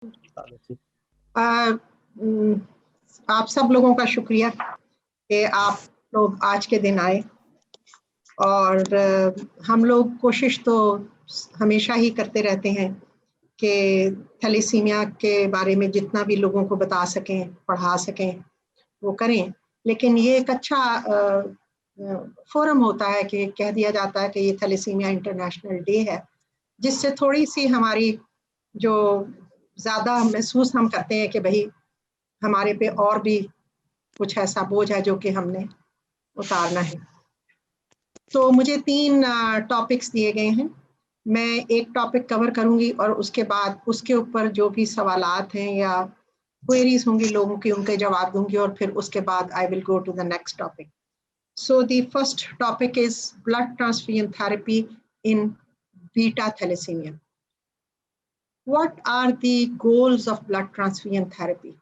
आ, न, आप सब लोगों का शुक्रिया कि आप लोग आज के दिन आए। और हम लोग कोशिश तो हमेशा ही करते रहते हैं कि थैलेसीमिया के बारे में जितना भी लोगों को बता सकें, पढ़ा सकें, वो करें। लेकिन ये एक अच्छा फोरम होता है कि कह दिया जाता है कि ये थैलेसीमिया इंटरनेशनल डे है, जिससे थोड़ी सी हमारी जो ज़्यादा महसूस हम करते हैं कि भाई हमारे पे और भी कुछ ऐसा बोझ है जो कि हमने उतारना है। तो मुझे 3 टॉपिक्स दिए गए हैं। मैं एक टॉपिक कवर करूंगी और उसके बाद उसके ऊपर जो भी सवालात हैं या क्वेरीज होंगी लोगों की, उनके जवाब दूंगी और फिर उसके बाद I will go to the next topic. So the first topic is blood transfusion therapy in beta thalassemia. What are the goals of blood transfusion therapy?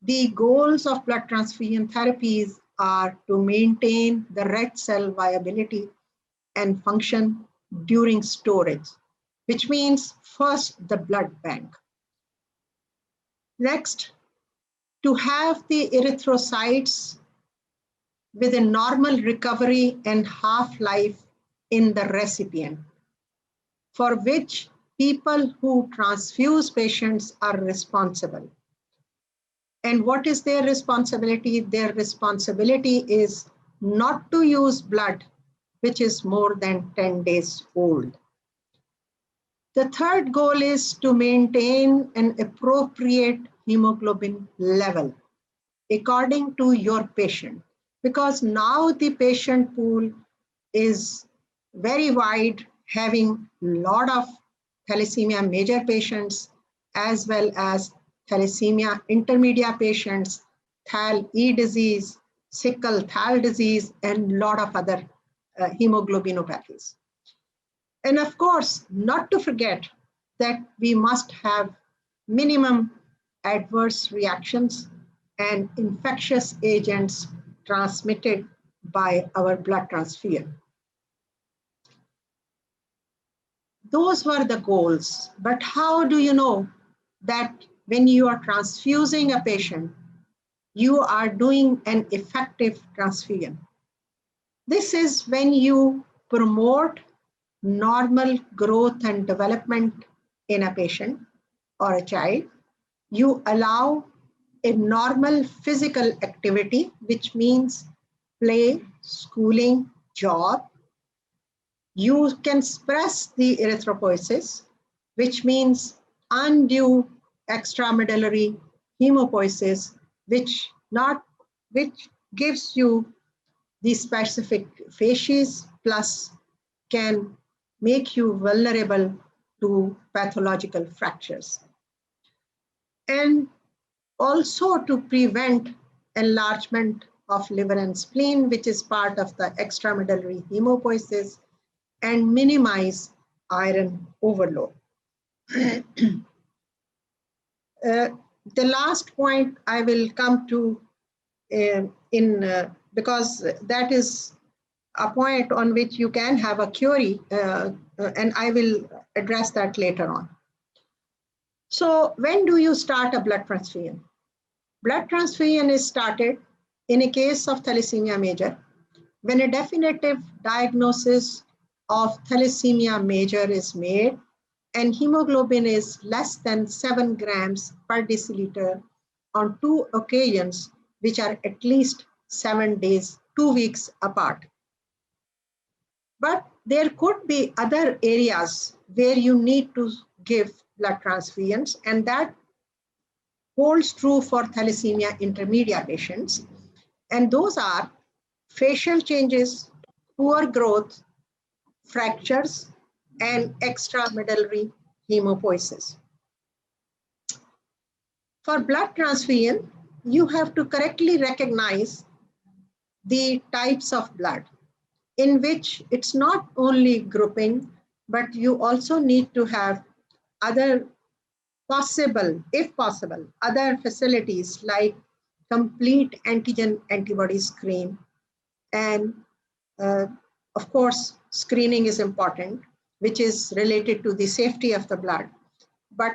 The goals of blood transfusion therapies are to maintain the red cell viability and function during storage, which means first the blood bank. Next, to have the erythrocytes with a normal recovery and half-life in the recipient, for which people who transfuse patients are responsible. And what is their responsibility? Their responsibility is not to use blood which is more than 10 days old. The third goal is to maintain an appropriate hemoglobin level according to your patient, because now the patient pool is very wide, having a lot of thalassemia major patients as well as thalassemia intermediate patients, Thal-E disease, sickle Thal disease, and a lot of other hemoglobinopathies. And of course, not to forget that we must have minimum adverse reactions and infectious agents transmitted by our blood transfusion. Those were the goals, but how do you know that when you are transfusing a patient, you are doing an effective transfusion? This is when you promote normal growth and development in a patient or a child. You allow a normal physical activity, which means play, schooling, job. You can suppress the erythropoiesis, which means undue extramedullary hemopoiesis, which gives you the specific facies plus can make you vulnerable to pathological fractures. And also to prevent enlargement of liver and spleen, which is part of the extramedullary hemopoiesis, and minimize iron overload. The last point I will come to because that is a point on which you can have a query, and I will address that later on. So when do you start a blood transfusion? Blood transfusion is started in a case of thalassemia major when a definitive diagnosis of thalassemia major is made and hemoglobin is less than 7 grams per deciliter on 2 occasions, which are at least 7 days, 2 weeks apart. But there could be other areas where you need to give blood transfusions, and that holds true for thalassemia intermediate patients. And those are facial changes, poor growth, fractures, and extramedullary hemopoiesis. For blood transfusion, you have to correctly recognize the types of blood, in which it's not only grouping, but you also need to have other possible, if possible, other facilities like complete antigen antibody screen. And of course, screening is important, which is related to the safety of the blood. But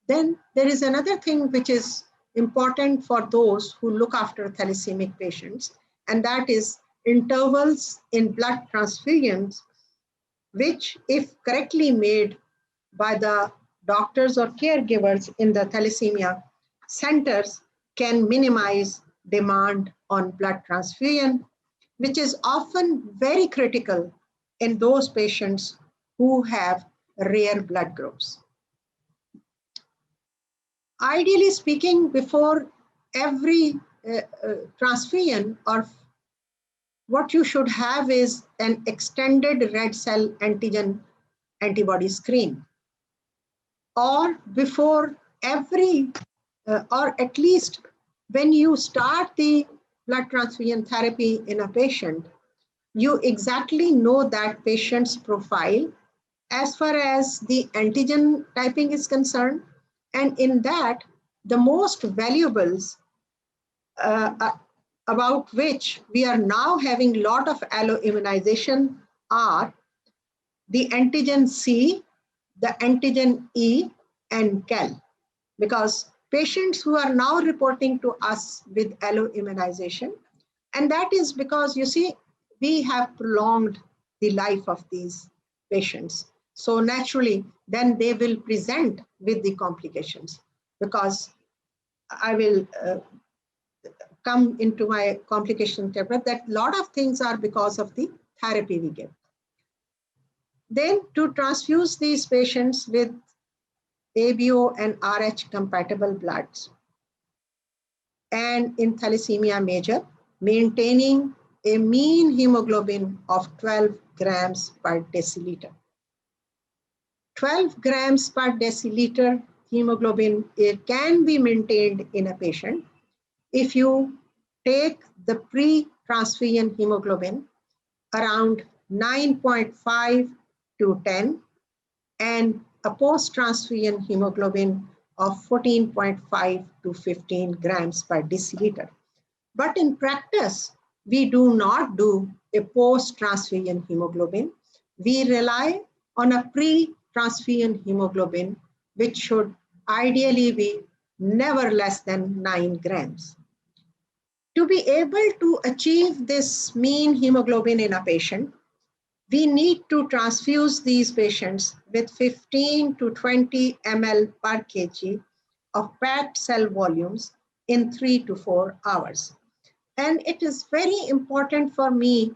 Then there is another thing which is important for those who look after thalassaemic patients, and that is intervals in blood transfusions, which, if correctly made by the doctors or caregivers in the thalassemia centers, can minimize demand on blood transfusion, which is often very critical in those patients who have rare blood groups. Ideally speaking, before every transfusion, or what you should have is an extended red cell antigen antibody screen, or before every, or at least when you start the blood transfusion therapy in a patient, you exactly know that patient's profile as far as the antigen typing is concerned. And in that, the most valuables about which we are now having a lot of alloimmunization are the antigen C, the antigen E, and CAL. Because patients who are now reporting to us with alloimmunization, and that is because, you see, we have prolonged the life of these patients. So naturally, then they will present with the complications, because I will come into my complication chapter that a lot of things are because of the therapy we give. Then to transfuse these patients with ABO and RH compatible bloods, and in thalassemia major, maintaining a mean hemoglobin of 12 grams per deciliter. 12 grams per deciliter hemoglobin, it can be maintained in a patient if you take the pre-transfusion hemoglobin around 9.5 to 10 and a post-transfusion hemoglobin of 14.5 to 15 grams per deciliter. But in practice, we do not do a post-transfusion hemoglobin. We rely on a pre-transfusion hemoglobin, which should ideally be never less than 9 grams. To be able to achieve this mean hemoglobin in a patient, we need to transfuse these patients with 15 to 20 ml per kg of packed cell volumes in 3 to 4 hours. And it is very important for me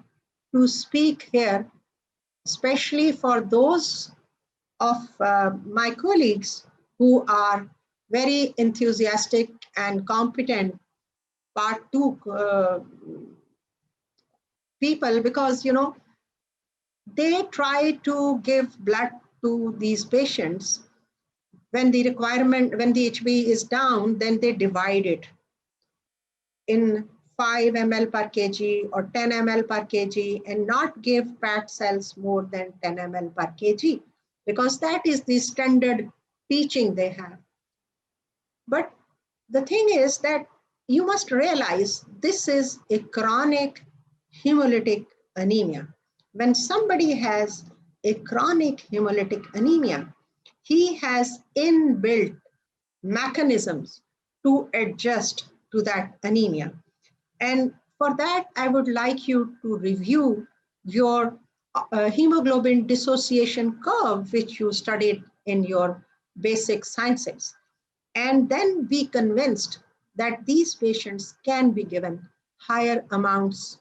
to speak here, especially for those of my colleagues who are very enthusiastic and competent part 2 people, because, you know, they try to give blood to these patients. When the requirement, when the HB is down, then they divide it in 5 ml per kg or 10 ml per kg and not give packed cells more than 10 ml per kg, because that is the standard teaching they have. But the thing is that you must realize this is a chronic hemolytic anemia. When somebody has a chronic hemolytic anemia, he has inbuilt mechanisms to adjust to that anemia. And for that, I would like you to review your hemoglobin dissociation curve, which you studied in your basic sciences, and then be convinced that these patients can be given higher amounts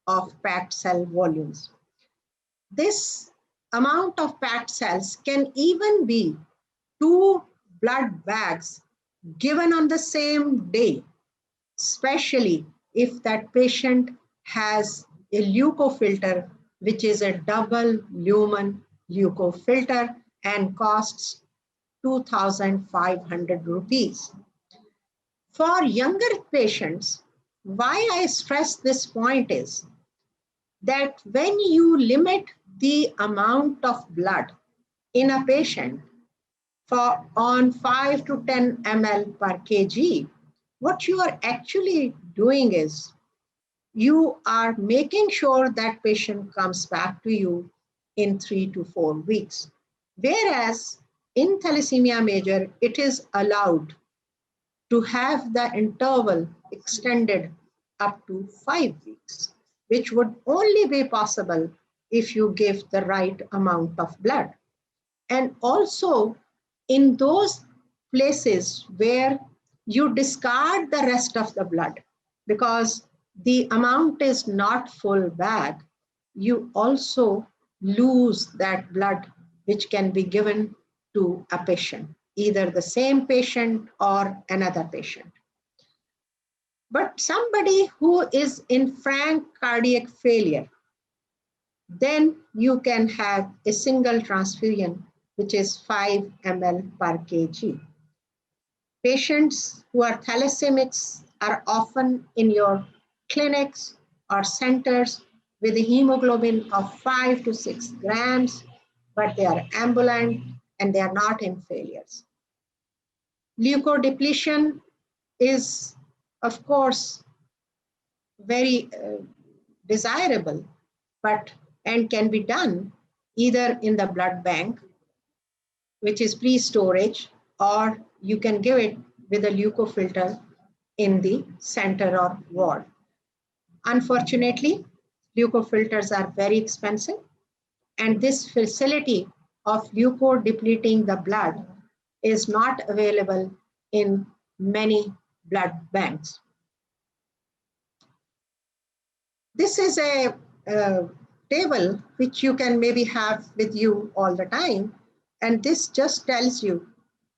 of packed cell volumes. This amount of packed cells can even be 2 blood bags given on the same day, especially if that patient has a leukofilter, which is a double lumen leukofilter and costs 2,500 rupees. For younger patients, why I stress this point is that when you limit the amount of blood in a patient for on 5 to 10 ml per kg, what you are actually doing is you are making sure that patient comes back to you in 3 to 4 weeks. Whereas in thalassemia major, it is allowed to have the interval extended up to 5 weeks, which would only be possible if you give the right amount of blood. And also in those places where you discard the rest of the blood because the amount is not full bag, you also lose that blood which can be given to a patient, either the same patient or another patient. But somebody who is in frank cardiac failure, then you can have a single transfusion, which is 5 ml per kg. Patients who are thalassemics are often in your clinics or centers with a hemoglobin of 5 to 6 grams, but they are ambulant and they are not in failures. Leukodepletion is, of course, very desirable, but and can be done either in the blood bank, which is pre-storage, or you can give it with a leukofilter in the center or ward. Unfortunately, leukofilters are very expensive, and this facility of leukodepleting the blood is not available in many blood banks. This is a table which you can maybe have with you all the time, and this just tells you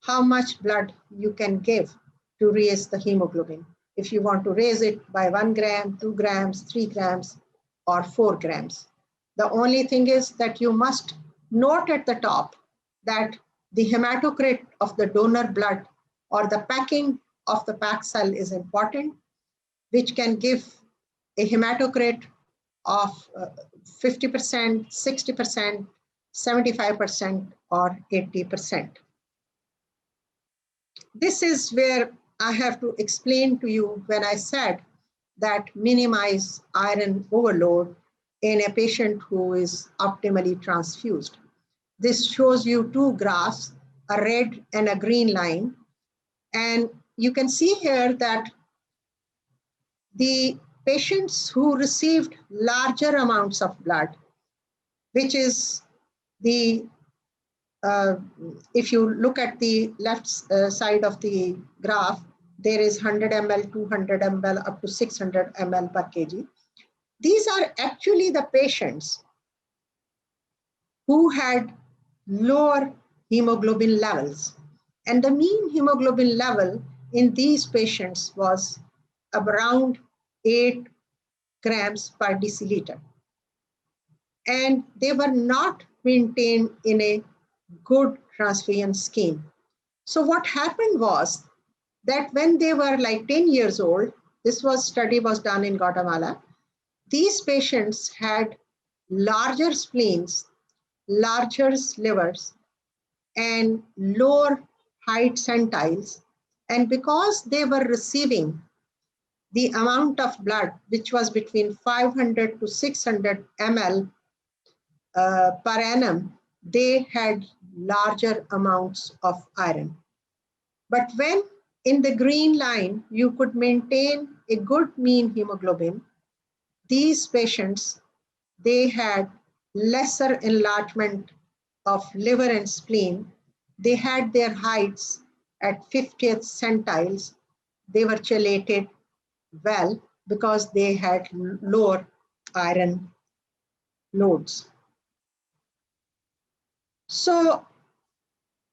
how much blood you can give to raise the hemoglobin. If you want to raise it by 1 gram, 2 grams, 3 grams, or 4 grams. The only thing is that you must note at the top that the hematocrit of the donor blood or the packing of the packed cell is important, which can give a hematocrit of 50%, 60%, 75%, or 80%. This is where I have to explain to you when I said that minimize iron overload in a patient who is optimally transfused. This shows you two graphs, a red and a green line. And you can see here that the patients who received larger amounts of blood, which is the, if you look at the left side of the graph, there is 100 ml, 200 ml, up to 600 ml per kg. These are actually the patients who had lower hemoglobin levels. And the mean hemoglobin level in these patients was around 8 grams per deciliter. And they were not maintained in a good transfusion scheme. So what happened was that when they were like 10 years old, this study was done in Guatemala, these patients had larger spleens, larger livers, and lower height centiles. And because they were receiving the amount of blood, which was between 500 to 600 ml per annum, they had larger amounts of iron. But when in the green line, you could maintain a good mean hemoglobin, these patients, they had lesser enlargement of liver and spleen. They had their heights at 50th centiles. They were chelated well because they had lower iron loads. So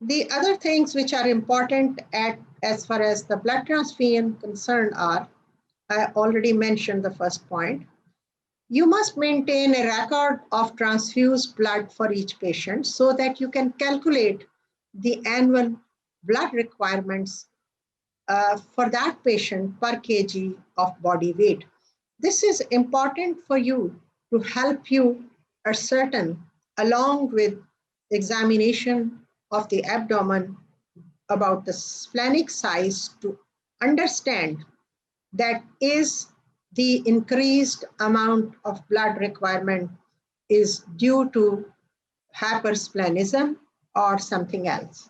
the other things which are important as far as the blood transfusion concerned are, I already mentioned the first point. You must maintain a record of transfused blood for each patient so that you can calculate the annual blood requirements for that patient per kg of body weight. This is important for you to help you ascertain, along with examination of the abdomen, about the splenic size, to understand that is the increased amount of blood requirement is due to hypersplenism or something else.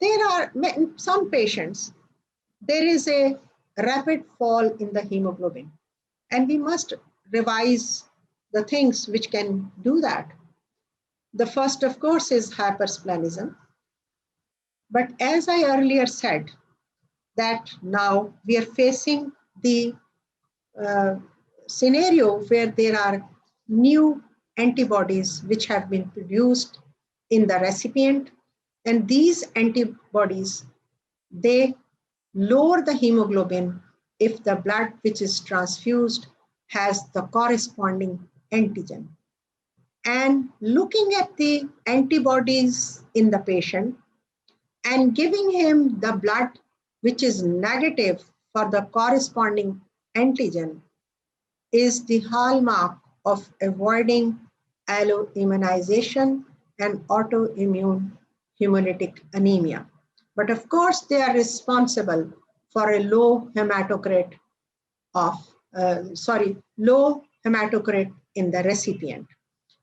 There are some patients, there is a rapid fall in the hemoglobin, and we must revise the things which can do that. The first, of course, is hypersplenism. But as I earlier said, that now we are facing the scenario where there are new antibodies which have been produced in the recipient, and these antibodies, they lower the hemoglobin if the blood which is transfused has the corresponding antigen. And looking at the antibodies in the patient and giving him the blood which is negative for the corresponding antigen is the hallmark of avoiding alloimmunization and autoimmune hemolytic anemia. But of course, they are responsible for a low hematocrit low hematocrit in the recipient.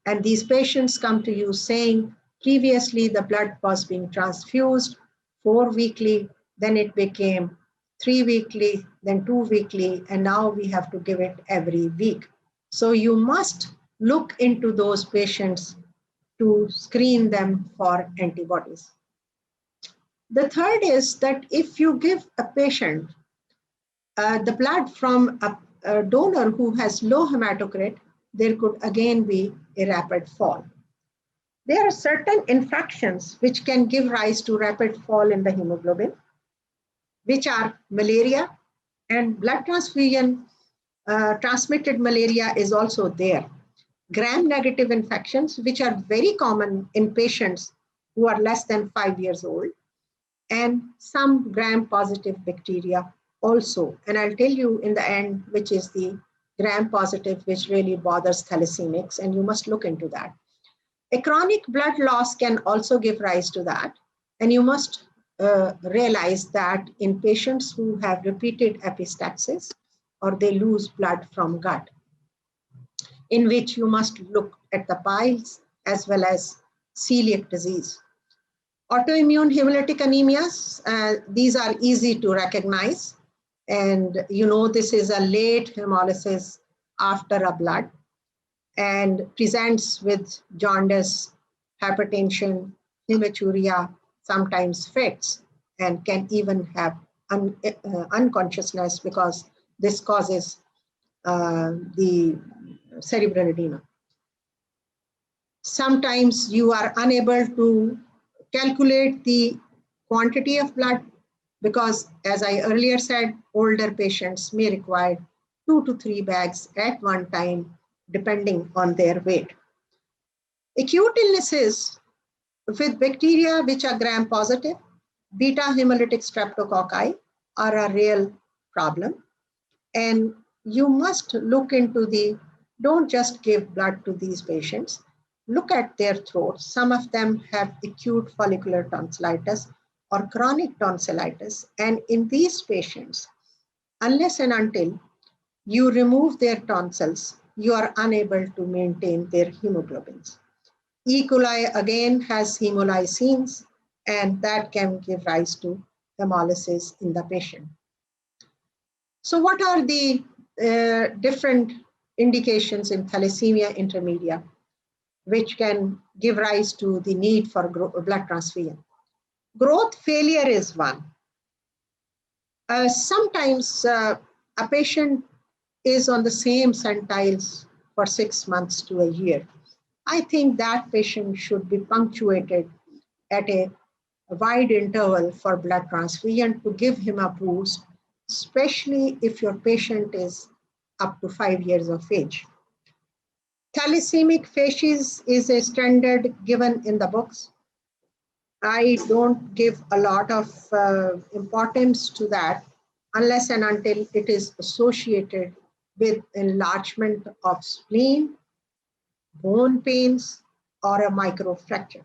And these patients come to you saying, previously the blood was being transfused 4 weekly, then it became 3 weekly, then 2 weekly, and now we have to give it every week. So you must look into those patients to screen them for antibodies. The third is that if you give a patient the blood from a donor who has low hematocrit, there could again be a rapid fall. There are certain infections which can give rise to rapid fall in the hemoglobin, which are malaria, and blood transfusion transmitted malaria is also there. Gram-negative infections, which are very common in patients who are less than 5 years old, and some gram-positive bacteria also. And I'll tell you in the end, which is the gram-positive, which really bothers thalassemics, and you must look into that. A chronic blood loss can also give rise to that. And you must realize that in patients who have repeated epistaxis or they lose blood from gut, in which you must look at the piles as well as celiac disease. Autoimmune hemolytic anemias, these are easy to recognize. And you know this is a late hemolysis after a blood and presents with jaundice, hypertension, hematuria, sometimes fits, and can even have unconsciousness because this causes the cerebral edema. Sometimes you are unable to calculate the quantity of blood because, as I earlier said, older patients may require 2 to 3 bags at one time, depending on their weight. Acute illnesses with bacteria which are gram-positive, beta hemolytic streptococci are a real problem. And you must look into don't just give blood to these patients. Look at their throats. Some of them have acute follicular tonsillitis or chronic tonsillitis. And in these patients, unless and until you remove their tonsils, you are unable to maintain their hemoglobins. E. coli again has hemolysins, and that can give rise to hemolysis in the patient. So what are the different indications in thalassemia intermedia which can give rise to the need for blood transfusion? Growth failure is one. Sometimes a patient is on the same centiles for 6 months to a year. I think that patient should be punctuated at a wide interval for blood transfusion to give him a boost, especially if your patient is up to 5 years of age. Thalassemic facies is a standard given in the books. I don't give a lot of importance to that unless and until it is associated with enlargement of spleen, bone pains, or a microfracture.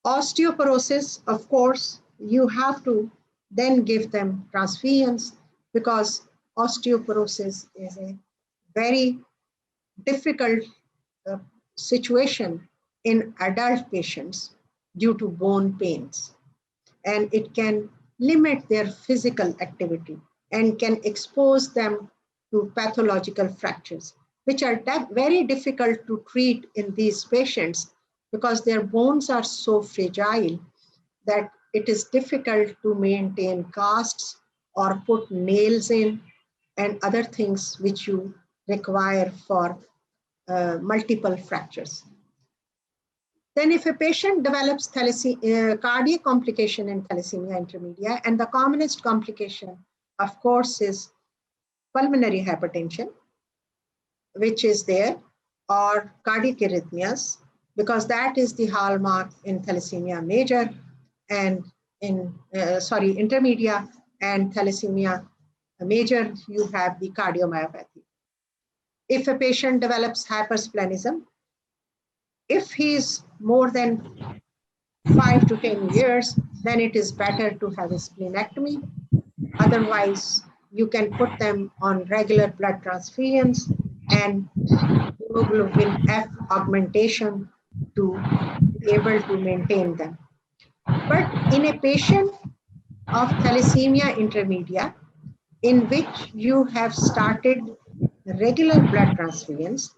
Osteoporosis, of course, you have to then give them transfusions because osteoporosis is a very difficult situation in adult patients due to bone pains, and it can limit their physical activity and can expose them to pathological fractures, which are very difficult to treat in these patients because their bones are so fragile that it is difficult to maintain casts or put nails in and other things which you require for multiple fractures. Then if a patient develops cardiac complication in thalassemia intermedia, and the commonest complication, of course, is pulmonary hypertension, which is there, or cardiac arrhythmias, because that is the hallmark in thalassemia major and in, intermedia and thalassemia major, you have the cardiomyopathy. If a patient develops hypersplenism, if he's more than 5 to 10 years, then it is better to have a splenectomy. Otherwise, you can put them on regular blood transfusions and hemoglobin F augmentation to be able to maintain them. But in a patient of thalassemia intermedia, in which you have started regular blood transfusions,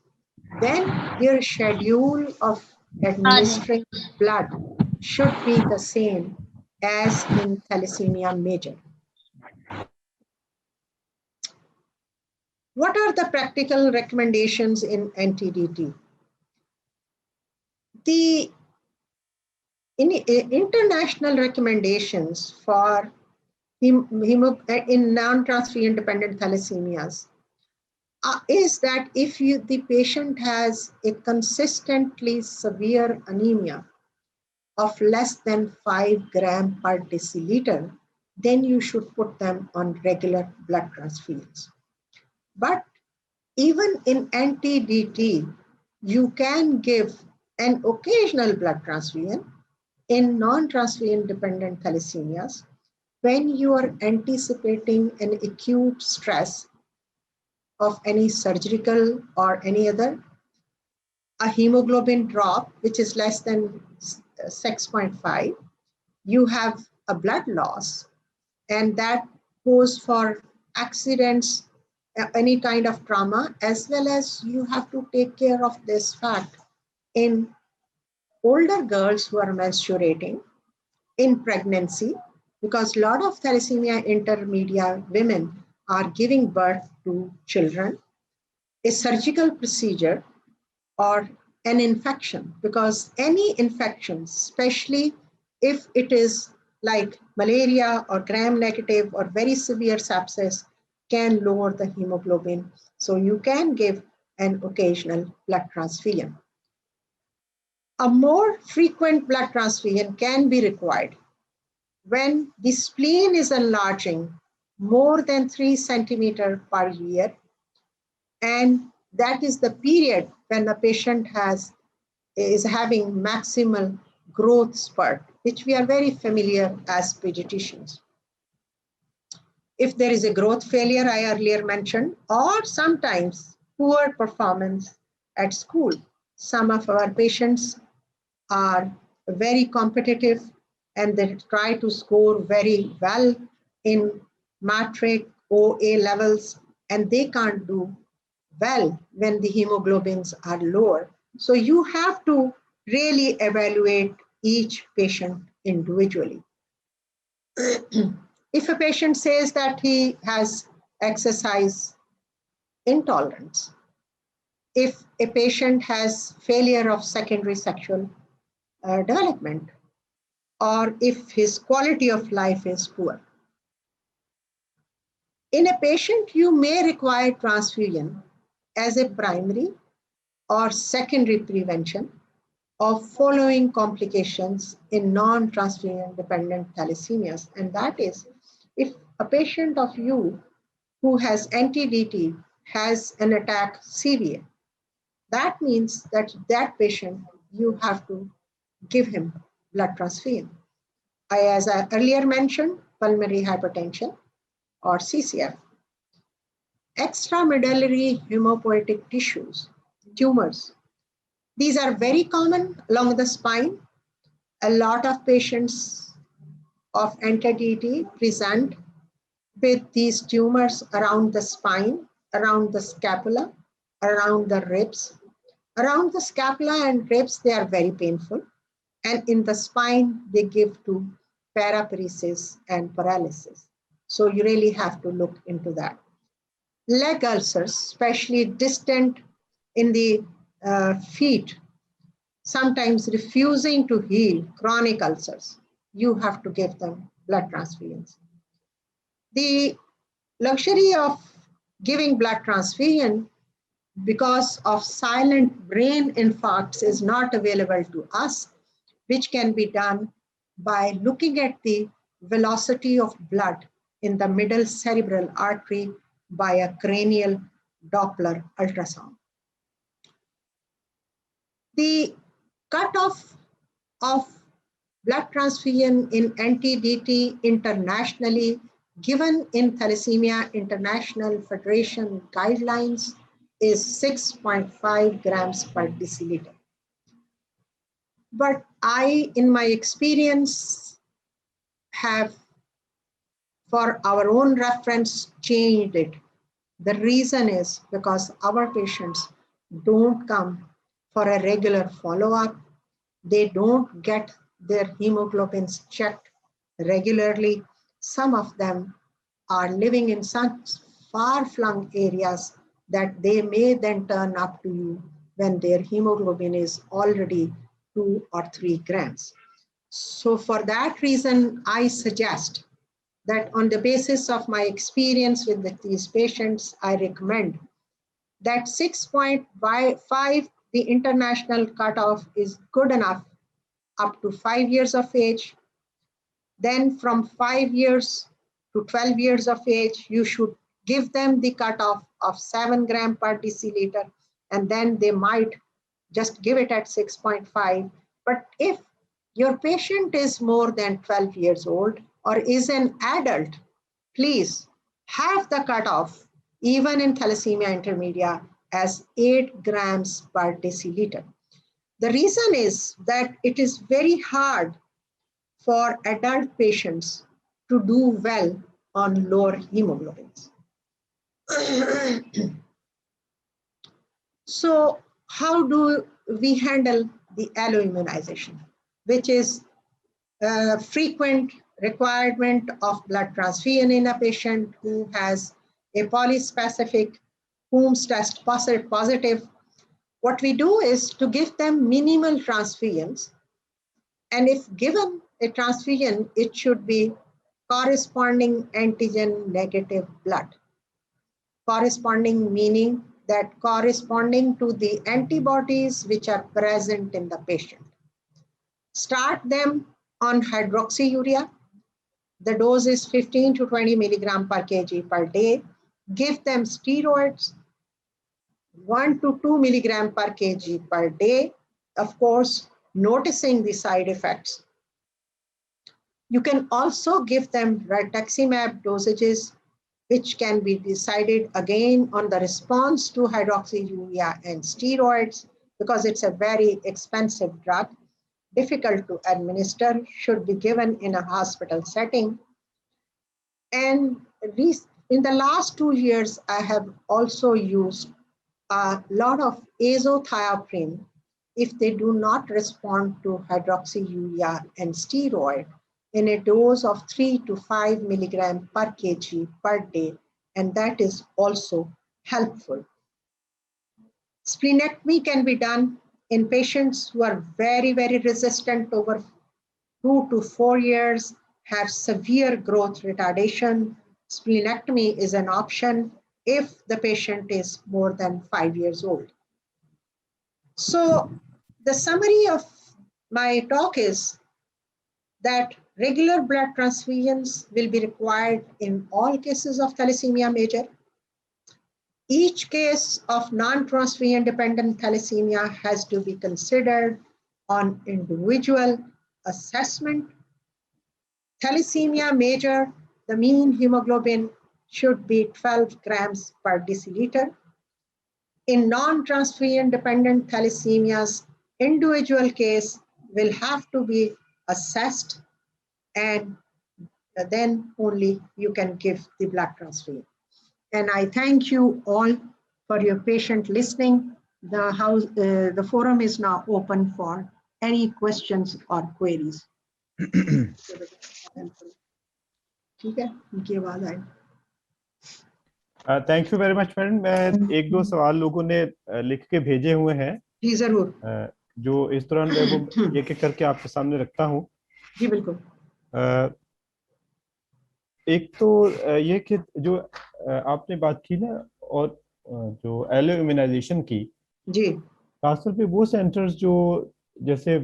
then your schedule of administering blood should be the same as in thalassemia major. What are the practical recommendations in NTDT? The international recommendations for in non-transfusion dependent thalassemias is that if the patient has a consistently severe anemia of less than 5 grams per deciliter, then you should put them on regular blood transfusions. But even in NTDT, you can give an occasional blood transfusion in non-transfusion dependent thalassemias when you are anticipating an acute stress of any surgical or any other, a hemoglobin drop, which is less than 6.5, you have a blood loss, and that goes for accidents, any kind of trauma, as well as you have to take care of this fact in older girls who are menstruating, in pregnancy, because a lot of thalassemia intermedia women are giving birth to children, a surgical procedure, or an infection, because any infection, especially if it is like malaria or gram-negative or very severe sepsis, can lower the hemoglobin. So you can give an occasional blood transfusion. A more frequent blood transfusion can be required when the spleen is enlarging more than 3 centimeters per year, and that is the period when the patient is having maximal growth spurt, which we are very familiar as pediatricians. If there is a growth failure I earlier mentioned, or sometimes poor performance at school. Some of our patients are very competitive and they try to score very well in matric OA levels, and they can't do well when the hemoglobins are lower. So you have to really evaluate each patient individually. If a patient says that he has exercise intolerance, if a patient has failure of secondary sexual development, or if his quality of life is poor. In a patient, you may require transfusion as a primary or secondary prevention of following complications in non-transfusion dependent thalassemias. And that is, if a patient of you who has NTDT has an attack severe, that means that that patient, you have to give him blood transfusion. As I earlier mentioned, pulmonary hypertension or CCF. Extramedullary hematopoietic tissues, tumors, These are very common along the spine. A lot of patients of NTDT present with these tumors around the spine, around the scapula, around the ribs. Around the scapula and ribs, they are very painful. And in the spine, they give to paraparesis and paralysis. So you really have to look into that. Leg ulcers, especially distant in the feet, sometimes refusing to heal, chronic ulcers, you have to give them blood transfusions. The luxury of giving blood transfusion because of silent brain infarcts is not available to us, which can be done by looking at the velocity of blood in the middle cerebral artery by a cranial Doppler ultrasound. The cutoff of blood transfusion in NTDT internationally, given in Thalassemia International Federation guidelines, is 6.5 grams per deciliter. But I, in my experience, have, for our own reference, changed it. The reason is because our patients don't come for a regular follow-up. They don't get their hemoglobins checked regularly. Some of them are living in such far-flung areas that they may then turn up to you when their hemoglobin is already 2 or 3 grams. So for that reason, I suggest that on the basis of my experience with these patients, I recommend that 6.5, the international cutoff, is good enough up to 5 years of age. Then from 5 years to 12 years of age, you should give them the cutoff of 7 gram per deciliter, and then they might just give it at 6.5. But if your patient is more than 12 years old or is an adult, please have the cutoff, even in thalassemia intermedia, as 8 grams per deciliter. The reason is that it is very hard for adult patients to do well on lower hemoglobins. So how do we handle the alloimmunization, which is a frequent requirement of blood transfusion in a patient who has a polyspecific Coombs test positive? What we do is to give them minimal transfusions. And if given a transfusion, it should be corresponding antigen negative blood. Corresponding meaning that corresponding to the antibodies which are present in the patient. Start them on hydroxyurea. The dose is 15 to 20 milligram per kg per day. Give them steroids, 1 to 2 milligram per kg per day. Of course, noticing the side effects. You can also give them rituximab dosages, which can be decided again on the response to hydroxyurea and steroids, because it's a very expensive drug, difficult to administer, should be given in a hospital setting. And in the last 2 years, I have also used a lot of azathioprine if they do not respond to hydroxyurea and steroid in a dose of 3 to 5 milligram per kg per day, and that is also helpful. Splenectomy can be done in patients who are very, very resistant over 2 to 4 years, have severe growth retardation. Splenectomy is an option if the patient is more than 5 years old. So the summary of my talk is that regular blood transfusions will be required in all cases of thalassemia major. Each case of non-transfusion dependent thalassemia has to be considered on individual assessment. Thalassemia major, the mean hemoglobin should be 12 grams per deciliter. In non-transfusion dependent thalassemias, individual case will have to be assessed, and then only you can give the blood transfusion. And I thank you all for your patient listening. The forum is now open for any questions or queries. ठीक है, उनकी आवाज आई। Thank you very much madam. मैं एक दो सवाल लोगों ने लिख के भेजे हुए हैं जी जरूर, जो इस दौरान मैं वो एक एक करके आपके सामने रखता हूँ। जी बिल्कुल। एक तो ये कि जो आपने बात की ना, और जो एलो इम्यूनाइजेशन की, जी खासतौर पे वो सेंटर्स जो जैसे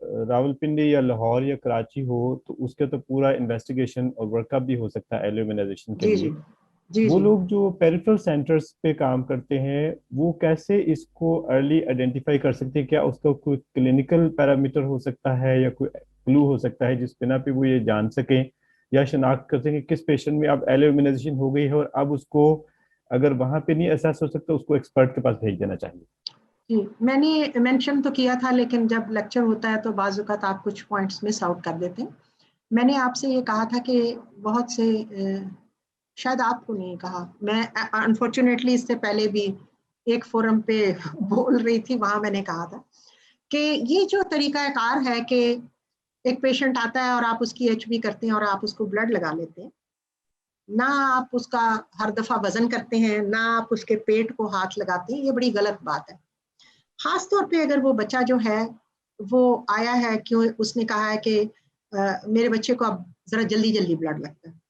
रावलपिंडी या लाहौर या कराची हो, तो उसके तो पूरा इन्वेस्टिगेशन और वर्कअप भी हो सकता है एलो इम्यूनाइजेशन के जी लिए। जी वो जी लोग जो पेरिफेरल सेंटर्स पे काम करते हैं, वो कैसे इसको अर्ली आइडेंटिफाई कर सकते हैं? क्या उसका कोई क्लिनिकल पैरामीटर हो सकता है या कोई क्लू हो सकता है जिस बिना पे वो ये जान सकें या शनाख्त कर सकें किस पेशेंट में अब एलो इम्यूनाइजेशन हो गई है, और अब उसको अगर वहां पे नहीं असेस हो सकता उसको एक्सपर्ट के पास भेज देना चाहिए? जी, मैंने मेंशन तो किया था, लेकिन जब लेक्चर होता है तो बाज़-औक़ात आप कुछ पॉइंट्स मिस आउट कर देते हैं। मैंने आपसे ये कहा था कि बहुत से शायद आपको नहीं कहा, मैं अनफॉर्चुनेटली इससे पहले भी एक फोरम पे बोल रही थी, वहां मैंने कहा था कि ये जो तरीकाकार है कि एक पेशेंट आता है और आप उसकी एचबी करते हैं और आप उसको ब्लड लगा लेते हैं, ना आप उसका हर दफा वजन करते हैं, ना आप उसके पेट को हाथ लगाते हैं, ये बड़ी गलत बात है। खास तौर पे अगर वो बच्चा जो है वो आया है क्यों, उसने कहा है कि मेरे बच्चे को अब जरा जल्दी जल्दी ब्लड लगता है,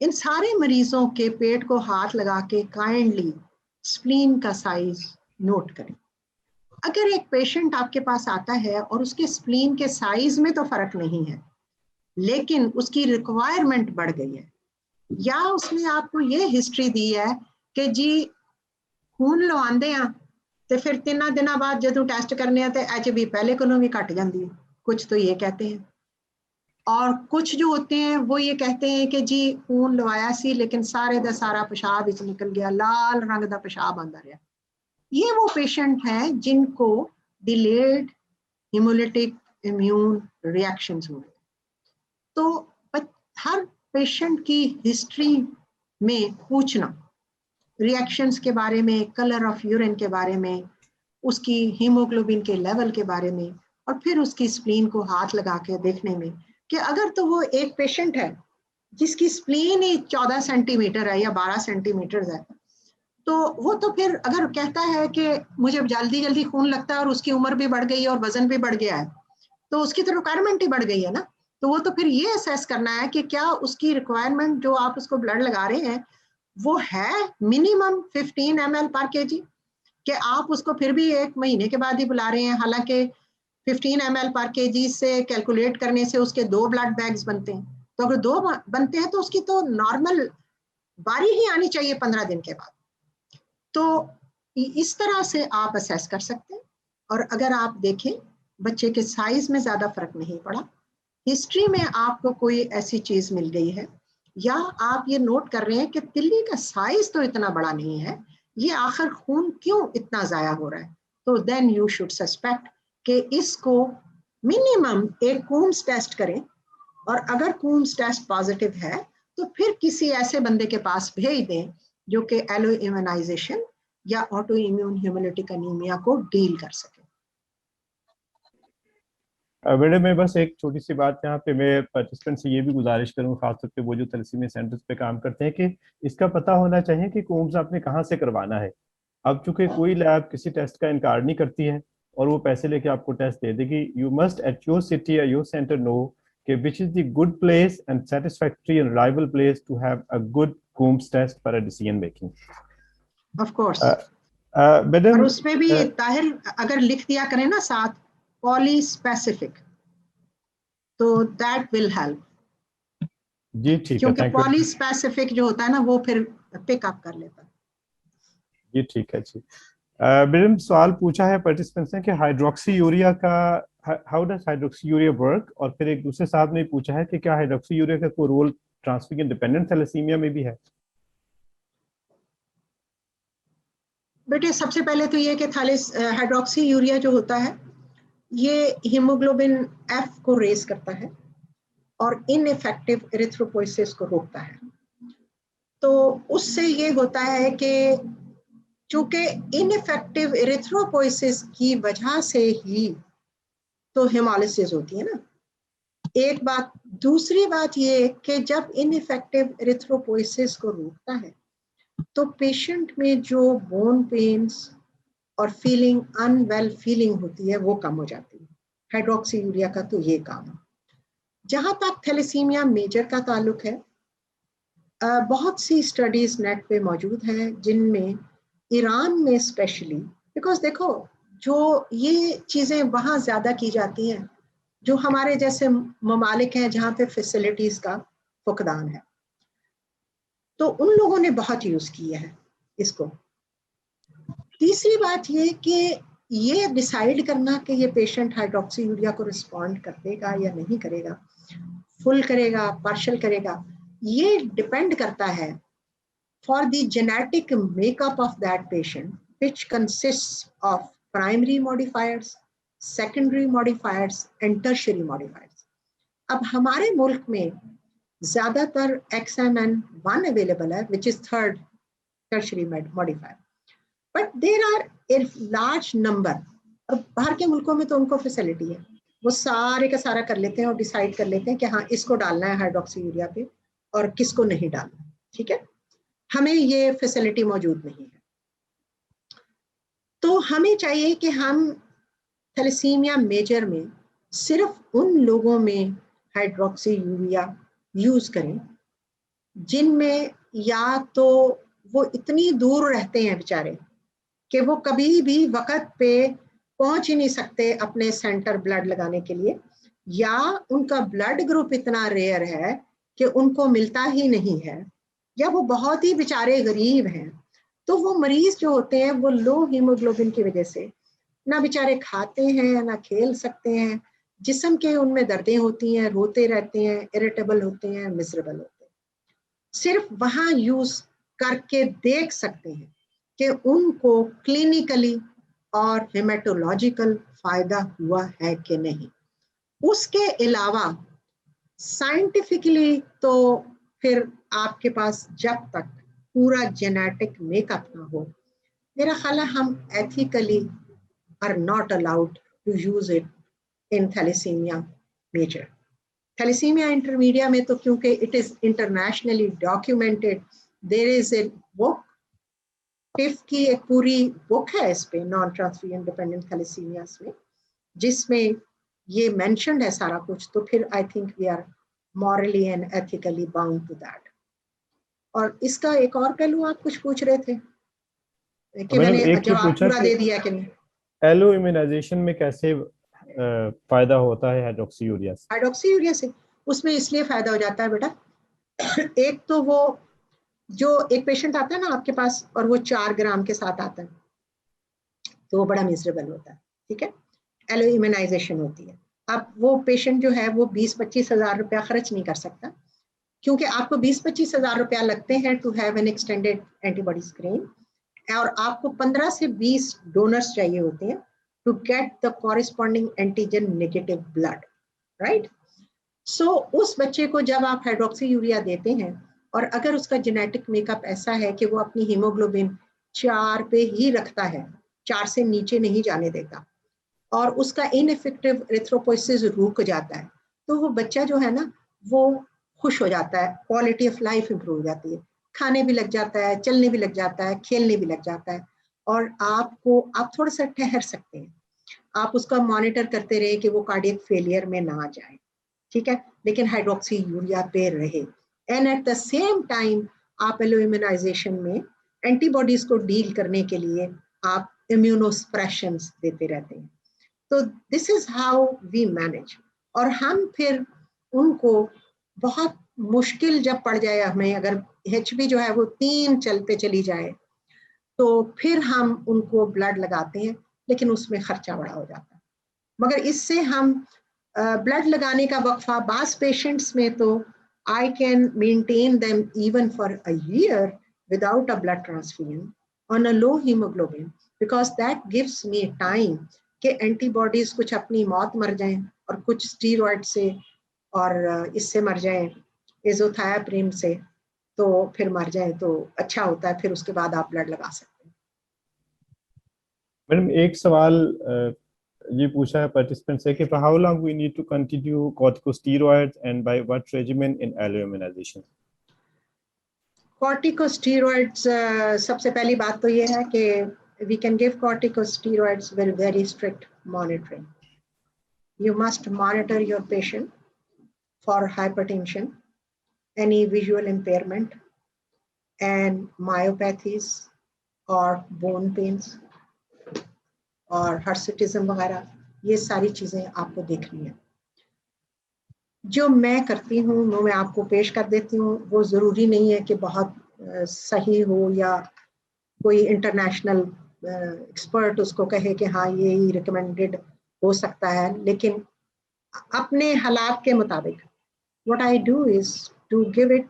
इन सारे मरीजों के पेट को हाथ लगा के काइंडली स्प्लीन का साइज नोट करें। अगर एक पेशेंट आपके पास आता है और उसके स्प्लीन के साइज में तो फर्क नहीं है, लेकिन उसकी रिक्वायरमेंट बढ़ गई है, या उसने आपको ये हिस्ट्री दी है कि जी खून लवांदे हैं तो फिर 3 दिनों बाद जो टेस्ट करने तो एचबी पहले को भी घट जाती है, कुछ तो ये कहते हैं, और कुछ जो होते हैं वो ये कहते हैं कि जी खून लवाया सी लेकिन सारे दा सारा पेशाब इच निकल गया, लाल रंग का पेशाब आंदा रहा। ये वो पेशेंट हैं जिनको डिलेड हिमोलिटिक इम्यून रिएक्शंस हो रहे। तो हर पेशेंट की हिस्ट्री में पूछना, रिएक्शंस के बारे में, कलर ऑफ यूरिन के बारे में, उसकी हीमोग्लोबिन के लेवल के बारे में, और फिर उसकी स्प्लीन को हाथ लगा के देखने में कि अगर तो वो एक पेशेंट है जिसकी स्प्लीन ही 14 सेंटीमीटर है या 12 सेंटीमीटर है, तो वो तो फिर अगर कहता है कि मुझे जल्दी जल्दी खून लगता है और उसकी उम्र भी बढ़ गई है और वजन भी बढ़ गया है, तो उसकी तो रिक्वायरमेंट ही बढ़ गई है ना। तो वो तो फिर ये असेस करना है कि क्या उसकी रिक्वायरमेंट जो आप उसको ब्लड लगा रहे हैं वो है मिनिमम 15 ml पर केजी, कि आप उसको फिर भी 1 महीने के बाद ही बुला रहे हैं, हालांकि 15 ml पर केजी से कैलकुलेट करने से उसके 2 ब्लड बैग्स बनते हैं, तो अगर 2 बनते हैं तो उसकी तो नॉर्मल बारी ही आनी चाहिए 15 दिन के बाद। तो इस तरह से आप असेस कर सकते हैं। और अगर आप देखें बच्चे के साइज में ज्यादा फर्क नहीं पड़ा, हिस्ट्री में आपको कोई ऐसी चीज मिल गई है, या आप ये नोट कर रहे हैं कि तिल्ली का साइज तो इतना बड़ा नहीं है, ये आखिर खून क्यों इतना जाया हो रहा है, तो देन यू शुड सस्पेक्ट कि इसको मिनिमम एक कूम्स टेस्ट करें, और अगर कूम्स टेस्ट पॉजिटिव है तो फिर किसी ऐसे बंदे के पास भेज दें जो कि एलो इम्यूनाइजेशन या ऑटो इम्यून हेमोलिटिक एनीमिया को डील कर सके। मैडम मैं बस एक छोटी सी बात यहाँ पे मैं पार्टिसिपेंट से ये भी गुजारिश करूँ, खासतौर पे वो जो थैलेसीमिया सेंटर्स पे काम करते हैं, कि इसका पता होना चाहिए कि कोम्स आपने कहाँ से करवाना है। अब चूंकि कोई लैब किसी टेस्ट का इनकार नहीं करती है और वो पैसे लेके आपको टेस्ट दे देगी, you must at your city या योर सेंटर नो कि which is the good place and satisfactory and reliable place to have a good comes test for a decision making. Of course, madam और उसमें भी ताहिर अगर लिख दिया करें ना साथ पॉली स्पेसिफिक, तो दैट विल हेल्प। जी ठीक है, क्योंकि थैंक यू। पॉली स्पेसिफिक जो होता है ना वो फिर पिकअप कर लेता है। जी ठीक है जी। मैडम सवाल पूछा है पार्टिसिपेंट्स ने कि हाइड्रोक्सी यूरिया का, how does hydroxy urea work, और फिर एक दूसरे साहब ने पूछा है कि क्या हाइड्रोक्सी यूरिया का कोई रोल ट्रांसफ्यूजन डिपेंडेंट थैलेसीमिया में भी है? बेटे सबसे पहले तो ये कि हाइड्रोक्सी यूरिया जो होता है ये हीमोग्लोबिन एफ को रेज करता है और इनइफेक्टिव एरिथ्रोपोइसिस को रोकता है। तो उससे ये होता है कि चूंकि इनइफेक्टिव एरिथ्रोपोइसिस की वजह से ही तो हेमोलिसिस होती है ना, एक बात। दूसरी बात ये कि जब इनइफेक्टिव एरिथ्रोपोइसिस को रोकता है तो पेशेंट में जो बोन पेन्स और फीलिंग अनवेल फीलिंग होती है वो कम हो जाती है। हाइड्रोक्सी यूरिया का तो ये काम है। जहां तक थैलेसीमिया मेजर का ताल्लुक है, बहुत सी स्टडीज नेट पे मौजूद हैं जिनमें ईरान में स्पेशली, बिकॉज देखो जो ये चीजें वहां ज्यादा की जाती हैं जो हमारे जैसे ममालिक हैं जहाँ पे फैसिलिटीज का फुकदान है, तो उन लोगों ने बहुत यूज किया है इसको। तीसरी बात ये कि ये डिसाइड करना कि ये पेशेंट हाइड्रोक्सी यूरिया को रिस्पॉन्ड कर देगा या नहीं करेगा, फुल करेगा पार्शियल करेगा, ये डिपेंड करता है for the genetic makeup of that patient which consists of primary modifiers, secondary modifiers and tertiary modifiers. अब हमारे मुल्क में ज्यादातर XMN1 अवेलेबल है which is third tertiary modifier, but there are a large number, और बाहर के मुल्कों में तो उनको फैसिलिटी है, वो सारे का सारा कर लेते हैं और डिसाइड कर लेते हैं कि हाँ इसको डालना है हाइड्रोक्सी यूरिया पे और किसको नहीं डालना। ठीक है, हमें ये फैसिलिटी मौजूद नहीं है। तो हमें चाहिए कि हम थैलेसीमिया मेजर में सिर्फ उन लोगों में हाइड्रोक्सी यूरिया यूज करें जिनमें या तो वो इतनी दूर रहते हैं बेचारे कि वो कभी भी वक्त पे पहुंच ही नहीं सकते अपने सेंटर ब्लड लगाने के लिए, या उनका ब्लड ग्रुप इतना रेयर है कि उनको मिलता ही नहीं है, या वो बहुत ही बेचारे गरीब हैं। तो वो मरीज जो होते हैं वो लो हीमोग्लोबिन की वजह से ना बेचारे खाते हैं ना खेल सकते हैं, जिस्म के उनमें दर्दें होती हैं, रोते रहते हैं, इरिटेबल होते हैं, मिजरेबल होते हैं। सिर्फ वहां यूज करके देख सकते हैं कि उनको क्लिनिकली और हेमेटोलॉजिकल फायदा हुआ है कि नहीं। उसके अलावा साइंटिफिकली तो फिर आपके पास जब तक पूरा जेनेटिक मेकअप ना हो, मेरा ख्याल है हम ethically are not allowed to use it in thalassemia major. Thalassemia intermedia में तो क्योंकि it is internationally documented, there is a book, TIF की एक पूरी बुक है इस पे नॉन ट्रांसफ्यूजन डिपेंडेंट थैलेसीमियास में, जिसमें ये मेंशन्ड है सारा कुछ। तो फिर I think we are morally and ethically bound to that. और इसका एक और पहलू आप कुछ पूछ रहे थे कि मैंने जवाब पूरा दे दिया कि नहीं। एलो इम्यूनाइजेशन में कैसे फायदा होता है हाइड्रोक्सी यूरिया से? हाइड्रोक्सी यूरिया से उसमें इसलिए फायदा हो जाता है बेटा, एक तो वो जो एक पेशेंट आता है ना आपके पास और वो 4 ग्राम के साथ आता है तो वो बड़ा मिजरेबल होता है। ठीक है, एलो इम्यूनाइजेशन होती है। अब वो पेशेंट जो है वो 20-25 हज़ार रुपया खर्च नहीं कर सकता, क्योंकि आपको 20-25 हज़ार रुपया लगते हैं to have an extended antibody screen, और आपको 15 से 20 डोनर्स चाहिए होते हैं to get the corresponding antigen negative blood, right. So उस बच्चे को जब आप हाइड्रोक्सी यूरिया देते हैं और अगर उसका जेनेटिक मेकअप ऐसा है कि वो अपनी हीमोग्लोबिन 4 पे ही रखता है, 4 से नीचे नहीं जाने देता, और उसका इनइफेक्टिव एरिथ्रोपोइसिस रुक जाता है, तो वो बच्चा जो है ना वो खुश हो जाता है, क्वालिटी ऑफ लाइफ इंप्रूव हो जाती है, खाने भी लग जाता है, चलने भी लग जाता है, खेलने भी लग जाता है, और आप थोड़ा सा ठहर सकते हैं, आप उसका मॉनिटर करते रहे कि वो कार्डियक फेलियर में ना जाए। ठीक है, लेकिन हाइड्रोक्सी यूरिया पे रहे, and at the same time आप एलो इम्यूनाइजेशन में एंटीबॉडीज को डील करने के लिए आप इम्यूनोसप्रेशंस देते रहते हैं। तो this is how we manage. और हम फिर उनको बहुत मुश्किल जब पड़ जाए हमें, अगर HB जो है वो 3 चलते चली जाए, तो फिर हम उनको ब्लड लगाते हैं, लेकिन उसमें खर्चा बड़ा हो जाता है। मगर इससे हम ब्लड लगाने का वक्फा बास पेशेंट्स में तो I can maintain them even for a year without a blood transfusion, on a low hemoglobin, because that gives me time कि एंटीबॉडीज कुछ अपनी मौत मर जाएं और कुछ स्टीरॉयड से और इससे मर जाएं, एजोथायाप्रिन से, तो फिर मर जाएं तो अच्छा होता है, फिर उसके बाद आप ब्लड लगा सकते हैं। मैडम एक सवाल ये पूछा है पार्टिसिपेंट से कि for how long we need to continue corticosteroids and by what regimen in alloimmunization? कॉर्टिकोस्टीरॉइड्स सबसे पहली बात तो ये है कि we can give corticosteroids with very strict monitoring. You must monitor your patient for hypertension, any visual impairment, and myopathies or bone pains और hirsutism वगैरह, ये सारी चीजें आपको देखनी है। जो मैं करती हूँ वो मैं आपको पेश कर देती हूँ, वो ज़रूरी नहीं है कि बहुत सही हो या कोई इंटरनेशनल एक्सपर्ट उसको कहे कि हाँ ये ही रिकमेंडेड हो सकता है, लेकिन अपने हालात के मुताबिक what I do is to give it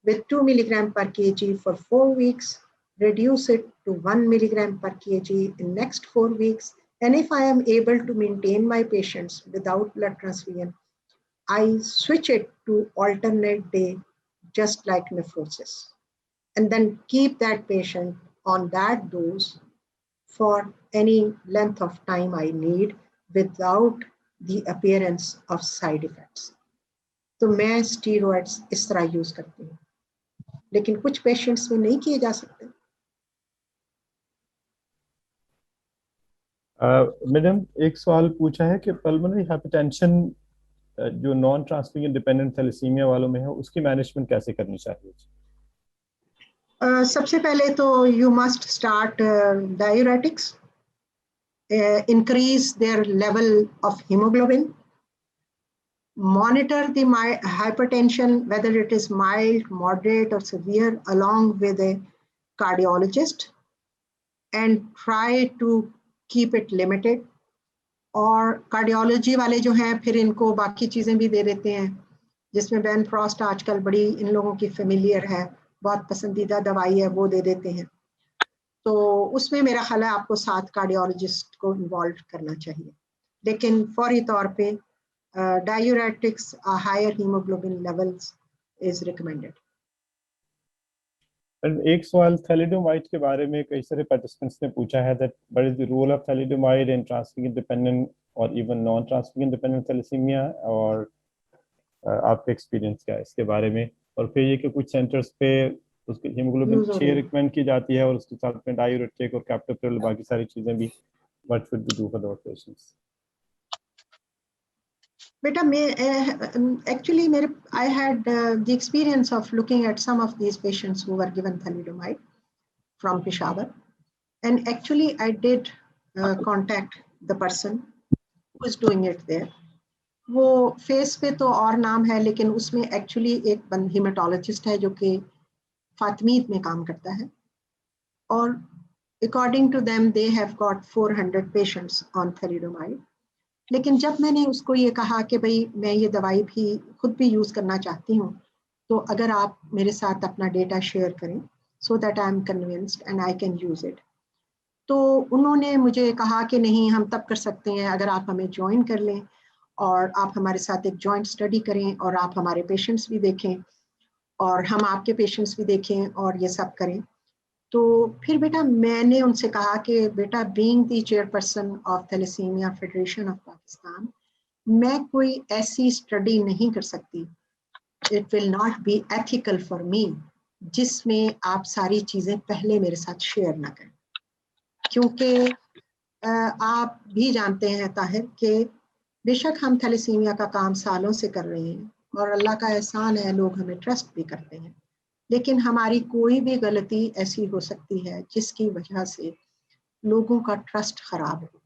with 2 milligram per kg for 4 weeks, reduce it to 1 milligram per kg in next 4 weeks, and if I am able to maintain my patients without blood transfusion, I switch it to alternate day, just like nephrosis, and then keep that patient on that dose for any length of time I need without the appearance of side effects. तो मैं steroids इस तरह use करती हूँ, लेकिन कुछ patients में नहीं किए जा सकते। मैडम एक सवाल पूछा है कि पल्मोनरी हाइपरटेंशन जो नॉन ट्रांसफ्यूजन डिपेंडेंट थैलेसीमिया वालों में है उसकी मैनेजमेंट कैसे करनी चाहिए? सबसे पहले तो you must start diuretics, increase their level of hemoglobin, monitor the hypertension, whether it is mild, moderate or severe, along with a cardiologist, and try to keep it limited. और कार्डियोलॉजी वाले जो हैं फिर इनको बाकी चीज़ें भी दे देते हैं, जिसमें बेनफ्रॉस्ट आजकल बड़ी इन लोगों की फेमिलियर है, बहुत पसंदीदा दवाई है, वो दे देते हैं। तो उसमें मेरा ख्याल है आपको 7 कार्डियोलॉजिस्ट को इन्वॉल्व करना चाहिए, लेकिन फौरी तौर पे diuretics higher haemoglobin levels is recommended. एक सवाल थैलिडोमाइड के बारे में कई सारे पार्टिसिपेंट्स ने पूछा है that what is the role of thalidomide in transfusion dependent और even non transfusion dependent thalassemia, और आपका एक्सपीरियंस क्या है इसके बारे में? और फिर ये कि कुछ सेंटर्स पे उसकी हीमोग्लोबिन 6 रिकमेंड की जाती है और उसके साथ में डायूरेटिक और कैप्टोप्रिल बाकी सारी चीजें भी, what should we do for those patients? बेटा मैं एक्चुअली मेरे I had the experience of looking at some of these patients who were given thalidomide from Peshawar, and actually I did contact the person who is doing it there. वो face पे तो और नाम है, लेकिन उसमें एक्चुअली एक हीमेटोलॉजिस्ट है जो कि फातिमीद में काम करता है, और according to them they have got 400 patients on thalidomide. लेकिन जब मैंने उसको ये कहा कि भाई मैं ये दवाई भी खुद भी यूज़ करना चाहती हूँ, तो अगर आप मेरे साथ अपना डेटा शेयर करें so that I am convinced and I can use it, तो उन्होंने मुझे कहा कि नहीं हम तब कर सकते हैं अगर आप हमें ज्वाइन कर लें और आप हमारे साथ एक जॉइंट स्टडी करें और आप हमारे पेशेंट्स भी देखें और हम आपके पेशेंट्स भी देखें और ये सब करें। तो फिर बेटा मैंने उनसे कहा कि बेटा being the chairperson of thalassemia federation of Pakistan, मैं कोई ऐसी स्टडी नहीं कर सकती, it will not be ethical for me, जिसमें आप सारी चीज़ें पहले मेरे साथ शेयर ना करें, क्योंकि आप भी जानते हैं ताहिर कि बेशक हम थैलेसीमिया का काम सालों से कर रहे हैं और अल्लाह का एहसान है लोग हमें ट्रस्ट भी करते हैं, लेकिन हमारी कोई भी गलती ऐसी हो सकती है जिसकी वजह से लोगों का ट्रस्ट खराब हो,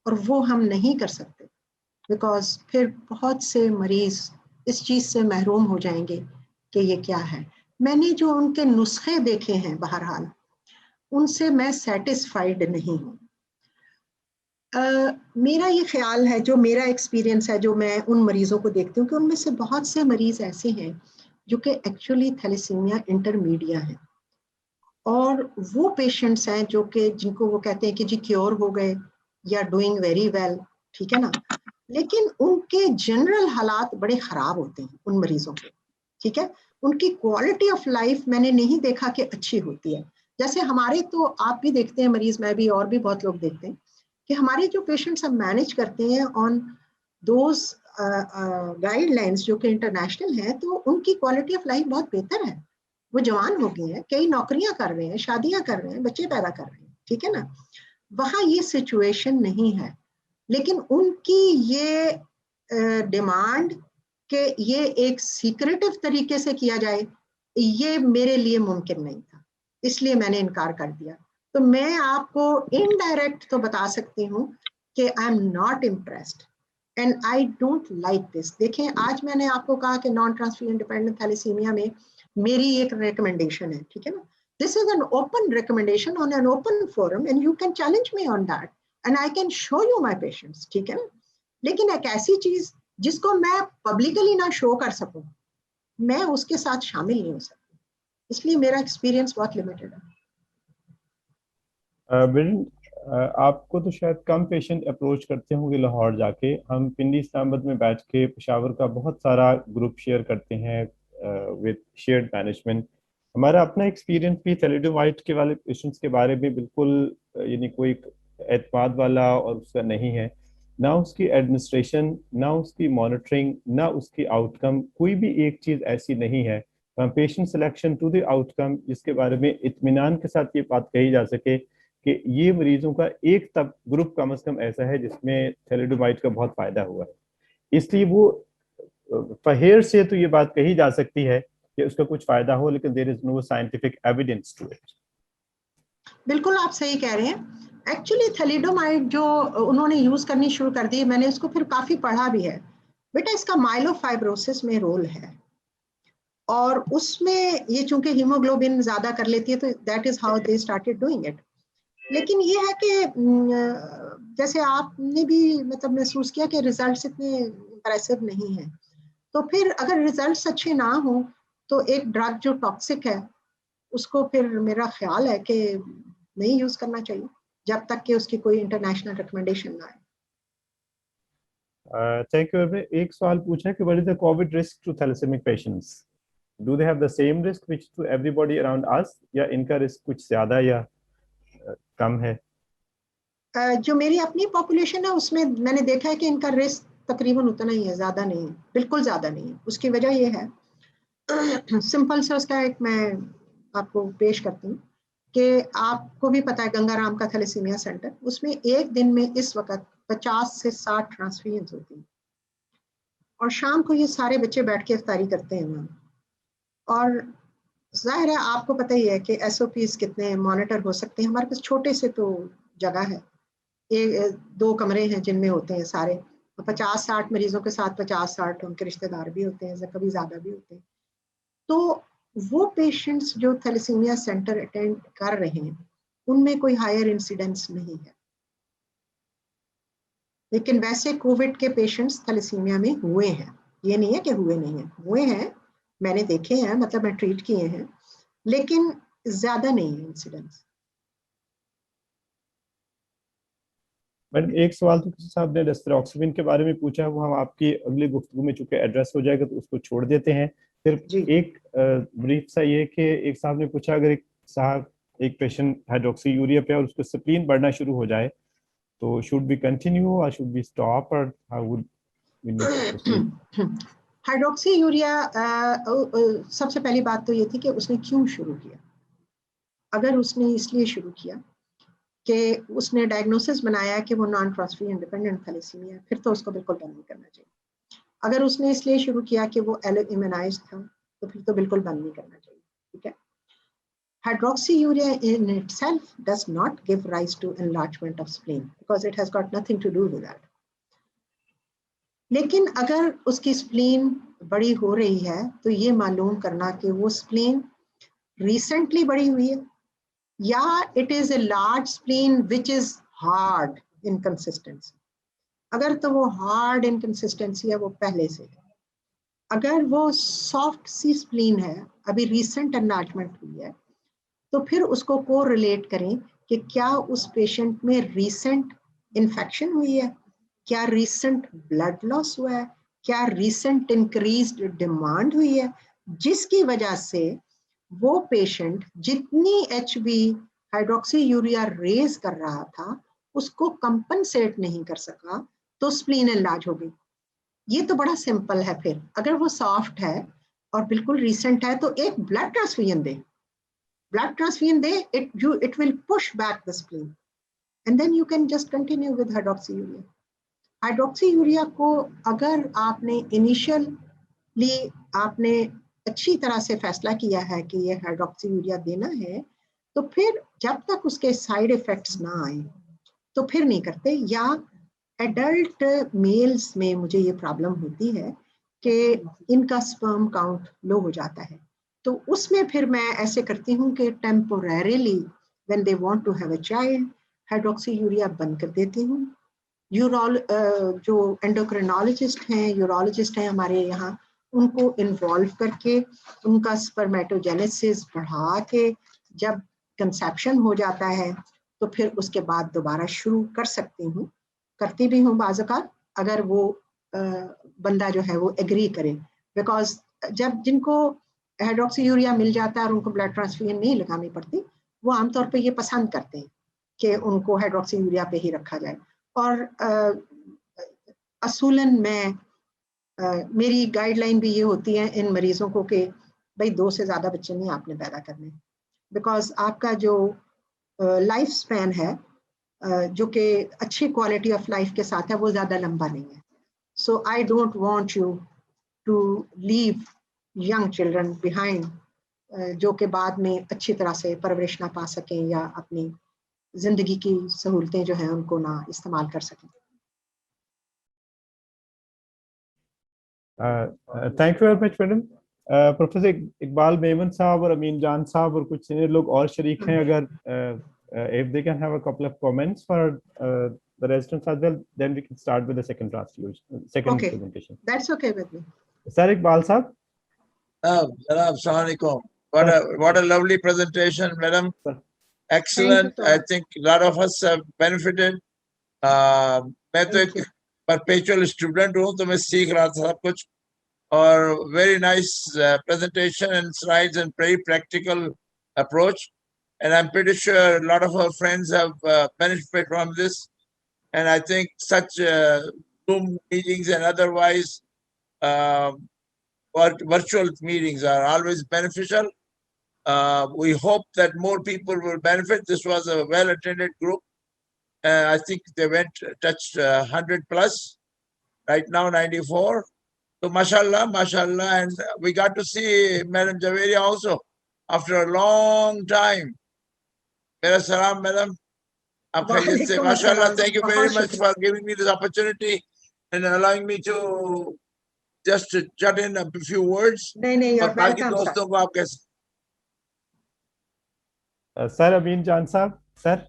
और वो हम नहीं कर सकते, बिकॉज फिर बहुत से मरीज इस चीज़ से महरूम हो जाएंगे कि ये क्या है। मैंने जो उनके नुस्खे देखे हैं बहरहाल उनसे मैं सेटिस्फाइड नहीं हूँ। मेरा ये ख्याल है, जो मेरा एक्सपीरियंस है, जो मैं उन मरीज़ों को देखती हूँ कि उनमें से बहुत से मरीज़ ऐसे हैं जो कि एक्चुअली थैलेसीमिया इंटरमीडिया है, और वो पेशेंट्स हैं जो कि जिनको वो कहते हैं कि जी क्योर हो गए या डूइंग वेरी वेल, ठीक है ना, लेकिन उनके जनरल हालात बड़े खराब होते हैं उन मरीजों के, ठीक है। उनकी क्वालिटी ऑफ लाइफ मैंने नहीं देखा कि अच्छी होती है। जैसे हमारे, तो आप भी देखते हैं मरीज, मैं भी, और भी बहुत लोग देखते हैं कि हमारे जो पेशेंट्स हम मैनेज करते हैं ऑन दोज गाइडलाइंस जो कि इंटरनेशनल हैं, तो उनकी क्वालिटी ऑफ लाइफ बहुत बेहतर है। वो जवान हो गए हैं, कई नौकरियां कर रहे हैं, शादियां कर रहे हैं, बच्चे पैदा कर रहे हैं, ठीक है ना। वहां ये सिचुएशन नहीं है, लेकिन उनकी ये डिमांड कि ये एक सीक्रेटिव तरीके से किया जाए, ये मेरे लिए मुमकिन नहीं था, इसलिए मैंने इनकार कर दिया। तो मैं आपको इनडायरेक्ट तो बता सकती हूँ कि I am not impressed and I don't like this. देखें, आज मैंने आपको कहा कि नॉन ट्रांसफ्यूजन डिपेंडेंट थैलेसीमिया में मेरी एक रिकमेंडेशन है, ठीक है ना। This is an open recommendation on an open forum and you can challenge me on that and I can show you my patients, ठीक है ना। लेकिन एक ऐसी चीज जिसको मैं पब्लिकली ना शो कर सकूं, मैं उसके साथ शामिल नहीं हो सकती, इसलिए मेरा एक्सपीरियंस बहुत लिमिटेड है। बिरेन, आपको तो शायद कम पेशेंट अप्रोच करते होंगे लाहौर जाके। हम पिंडी इस्लामाबाद में बैठ के पेशावर का बहुत सारा ग्रुप शेयर करते हैं विद शेयर्ड मैनेजमेंट। हमारा अपना एक्सपीरियंस भी थैलेडोमाइड के वाले पेशेंट्स के बारे में बिल्कुल यानी कोई एतमाद वाला और उसका नहीं है। ना उसकी एडमिनिस्ट्रेशन, ना उसकी मॉनिटरिंग, ना उसकी आउटकम, कोई भी एक चीज़ ऐसी नहीं है patient selection to the outcome जिसके बारे में इत्मीनान के साथ ये बात कही जा सके कि ये मरीजों का एक तब ग्रुप कम से कम ऐसा है जिसमें थैलेडोमाइड का बहुत फायदा हुआ है। इसलिए वो फहेर से तो ये बात कही जा सकती है कि उसका कुछ फायदा हो, लेकिन there is no scientific evidence to it. बिल्कुल आप सही कह रहे हैं। एक्चुअली थैलिडोमाइड जो उन्होंने यूज करनी शुरू कर दी, मैंने इसको फिर काफी पढ़ा भी है बेटा, इसका माइलोफाइब्रोसिस में रोल है और उसमें ये चूंकि हीमोग्लोबिन ज्यादा कर लेती है, तो that is how they started doing it. लेकिन ये है कि जैसे आपने भी मतलब महसूस किया कि रिजल्ट्स इतने इंप्रेसिव नहीं है, तो फिर अगर रिजल्ट्स अच्छे ना हो तो एक ड्रग जो टॉक्सिक है उसको फिर मेरा ख्याल है कि नहीं यूज करना चाहिए जब तक कि उसकी कोई इंटरनेशनल रिकमेंडेशन ना आए। Thank you. एक सवाल पूछा है कि what is the COVID risk to thalassemic patients? Do they have the same risk which to everybody around us, या इनका रिस्क कुछ ज्यादा या कम है? जो मेरी अपनी पॉपुलेशन है उसमें मैंने देखा है कि इनका रिस्क तकरीबन उतना ही है, ज्यादा नहीं है, बिल्कुल ज्यादा नहीं है। उसकी वजह यह है सिंपल से उसका एक मैं आपको पेश करती हूँ कि आपको भी पता है गंगाराम का थैलेसीमिया सेंटर, उसमें एक दिन में इस वक्त 50 से 60 ट्रांसफ्यूजन होती हैं और शाम को ये सारे बच्चे बैठ के इफ्तारी करते हैं वहाँ। और जाहिर है आपको पता ही है कि SOPs कितने मॉनिटर हो सकते हैं। हमारे पास छोटे से तो जगह है, एक 2 कमरे हैं जिनमें होते हैं सारे, 50-60 मरीजों के साथ 50-60 उनके रिश्तेदार भी होते हैं, कभी ज्यादा भी होते हैं। तो वो पेशेंट्स जो थैलेसीमिया सेंटर अटेंड कर रहे हैं उनमें कोई हायर इंसिडेंस नहीं है, लेकिन वैसे कोविड के पेशेंट्स थैलेसीमिया में हुए हैं, ये नहीं है कि हुए नहीं है, हुए हैं, मैंने देखे हैं, मतलब मैं ट्रीट किए हैं, लेकिन ज्यादा नहीं है इंसिडेंस। मैडम, एक सवाल तो किसी साहब ने रेस्टरोक्सिबिन के बारे में पूछा है, वो हम आपकी अगली गुफ्तगू में चूंकि एड्रेस हो जाएगा तो उसको छोड़ देते हैं। सिर्फ जी एक ब्रीफ सा ये कि एक साहब ने पूछा, अगर एक पेशेंट हाइड्रोक्सी यूरिया पे और उसको स्प्लीन बढ़ना शुरू हो जाए तो शुड बी कंटिन्यू और शुड बी स्टॉप, और how would we need to proceed? Hydroxyurea सबसे पहली बात तो ये थी कि उसने क्यों शुरू किया। अगर उसने इसलिए शुरू किया कि उसने डायग्नोसिस बनाया कि वो नॉन ट्रांसफ्यूजन डिपेंडेंट थैलेसीमिया, फिर तो उसको बिल्कुल बंद नहीं करना चाहिए। अगर उसने इसलिए शुरू किया कि वो एलो इम्यूनाइज था तो फिर तो बिल्कुल बंद नहीं करना चाहिए, ठीक है। Hydroxyurea in itself does not give rise to enlargement of spleen because it has got nothing to do with that. लेकिन अगर उसकी स्प्लीन बड़ी हो रही है तो ये मालूम करना कि वो स्प्लीन रिसेंटली बड़ी हुई है या it is a large spleen which is hard inconsistency. अगर तो वो हार्ड इनकंसिस्टेंसी है वो पहले से है, अगर वो सॉफ्ट सी स्प्लीन है, अभी रिसेंट एनलार्जमेंट हुई है, तो फिर उसको को रिलेट करें कि क्या उस पेशेंट में रीसेंट इन्फेक्शन हुई है, क्या रीसेंट ब्लड लॉस हुआ है, क्या रीसेंट इंक्रीज्ड डिमांड हुई है, जिसकी वजह से वो पेशेंट जितनी HB हाइड्रोक्सी यूरिया रेज कर रहा था उसको कंपनसेट नहीं कर सका, तो स्प्लीन एनलार्ज हो गई। ये तो बड़ा सिंपल है। फिर अगर वो सॉफ्ट है और बिल्कुल रीसेंट है तो एक blood transfusion they, it will push back the spleen and then you can just continue with hydroxyurea. Hydroxyurea को अगर आपने इनिशियली आपने अच्छी तरह से फैसला किया है कि ये हाइड्रोक्सीयूरिया देना है, तो फिर जब तक उसके साइड इफेक्ट्स ना आए तो फिर नहीं करते। या एडल्ट मेल्स में मुझे ये प्रॉब्लम होती है कि इनका स्पर्म काउंट लो हो जाता है, तो उसमें फिर मैं ऐसे करती हूँ कि temporarily when they want to have a child hydroxyurea बंद कर देती हूँ। जो एंडोक्रिनोलॉजिस्ट हैं, यूरोलॉजिस्ट हैं हमारे यहाँ, उनको इन्वॉल्व करके उनका स्पर्मेटोजेनेसिस बढ़ा के जब कंसेप्शन हो जाता है तो फिर उसके बाद दोबारा शुरू कर सकती हूँ, करती भी हूँ बाज़ औक़ात, अगर वो बंदा जो है वो एग्री करे। बिकॉज जब जिनको हाइड्रोक्सीयूरिया मिल जाता है और उनको ब्लड ट्रांसफ्यूजन नहीं लगानी पड़ती, वो आमतौर पर ये पसंद करते हैं कि उनको हाइड्रोक्सीयूरिया पे ही रखा जाए। और असूलन मैं मेरी गाइडलाइन भी ये होती है इन मरीजों को कि भाई 2 से ज़्यादा बच्चे नहीं आपने पैदा करने, बिकॉज आपका जो लाइफ स्पैन है जो कि अच्छी क्वालिटी ऑफ लाइफ के साथ है वो ज़्यादा लंबा नहीं है। So I don't want you to leave young children behind जो कि बाद में अच्छी तरह से परवरिश ना पा सकें या अपनी जिंदगी की सहूलतें जो हैं उनको ना इस्तेमाल कर सकें। Thank you very much madam. Professor Iqbal Memon साहब और अमीन जान साहब और कुछ सीनियर लोग और शरीक हैं, अगर if they can have a couple of comments for the residents as well, then we can start with the second presentation. That's okay with me. Sir Iqbal sahab. Assalamualaikum. What a lovely presentation, madam. Excellent. I think a lot of us have benefited. मैं तो एक perpetual student हूँ, तो मैं सीख रहा था सब कुछ, और very nice presentation and slides and very practical approach. And I'm pretty sure a lot of our friends have benefited from this. And I think such Zoom meetings and otherwise virtual meetings are always beneficial. We hope that more people will benefit. This was a well-attended group. I think they touched 100 plus. Right now, 94. So, mashallah, mashallah. And we got to see Madam Javeria also after a long time. Mera salam, madam. Mashallah, thank you very much for giving me this opportunity and allowing me to just jot in a few words. Sir Amin Jan sahab, sir.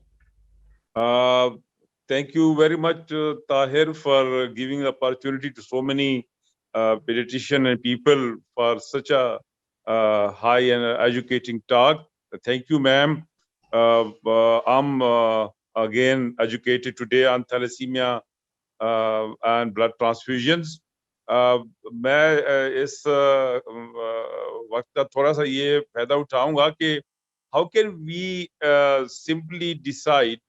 Thank you very much, Tahir, for giving the opportunity to so many pediatricians and people for such a high and educating talk. Thank you, ma'am. I'm again educated today on thalassemia and blood transfusions. मैं इस वक्त का थोड़ा सा ये फायदा उठाऊंगा कि how can we simply decide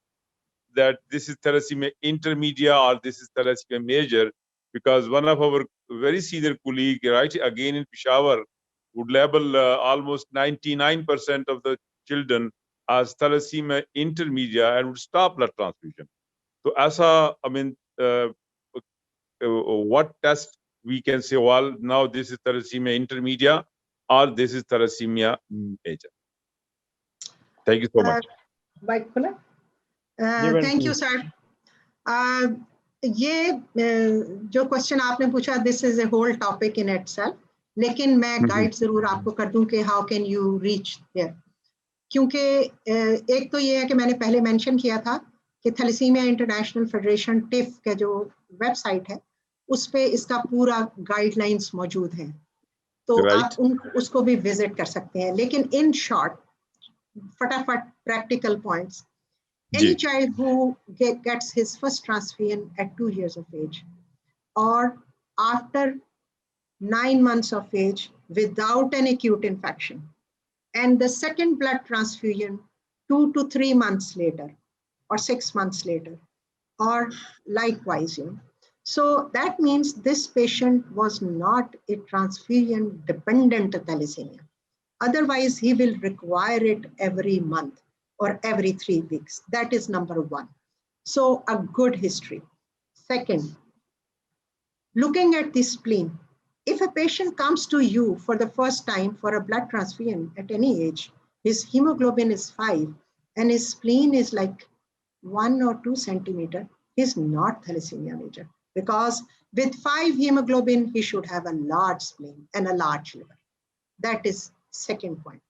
that this is thalassemia intermedia or this is thalassemia major, because one of our very senior colleague right again in Peshawar would label almost 99% of the children as thalassemia intermedia and would stop blood transfusion. So as a, I mean, what test we can say, well, now this is thalassemia intermedia or this is thalassemia major. Thank you so much. Thank you, sir. ये जो question आपने पूछा, this is a whole topic in itself. लेकिन मैं guide जरूर आपको कर दूं कि how can you reach there. क्योंकि एक तो ये है कि मैंने पहले मेंशन किया था कि थैलेसीमिया इंटरनेशनल फेडरेशन टिफ का जो वेबसाइट है उस पे इसका पूरा गाइडलाइंस मौजूद हैं, तो आप उसको भी विजिट कर सकते हैं। लेकिन इन शॉर्ट फटाफट practical points. जी Any child who gets his first transfusion at 2 years of age or after 9 months of age without an acute infection, and the second blood transfusion 2 to 3 months later or 6 months later, or likewise, So that means this patient was not a transfusion dependent thalassemia. Otherwise, he will require it every month or every 3 weeks. That is number one. So a good history. Second, looking at the spleen. If a patient comes to you for the first time for a blood transfusion at any age, his hemoglobin is 5 and his spleen is like 1 or 2 centimeter, he's not thalassemia major, because with 5 hemoglobin, he should have a large spleen and a large liver. That is second point.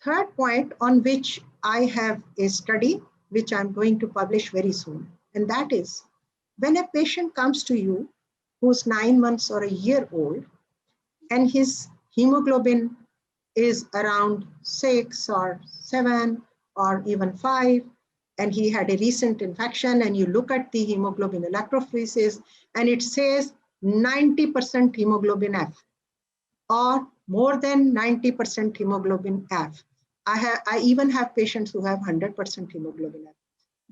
Third point on which I have a study, which I'm going to publish very soon, and that is when a patient comes to you who's 9 months or a year old, and his hemoglobin is around 6 or 7 or even 5, and he had a recent infection, and you look at the hemoglobin electrophoresis, and it says 90% hemoglobin F, or more than 90% hemoglobin F. I even have patients who have 100% hemoglobin F.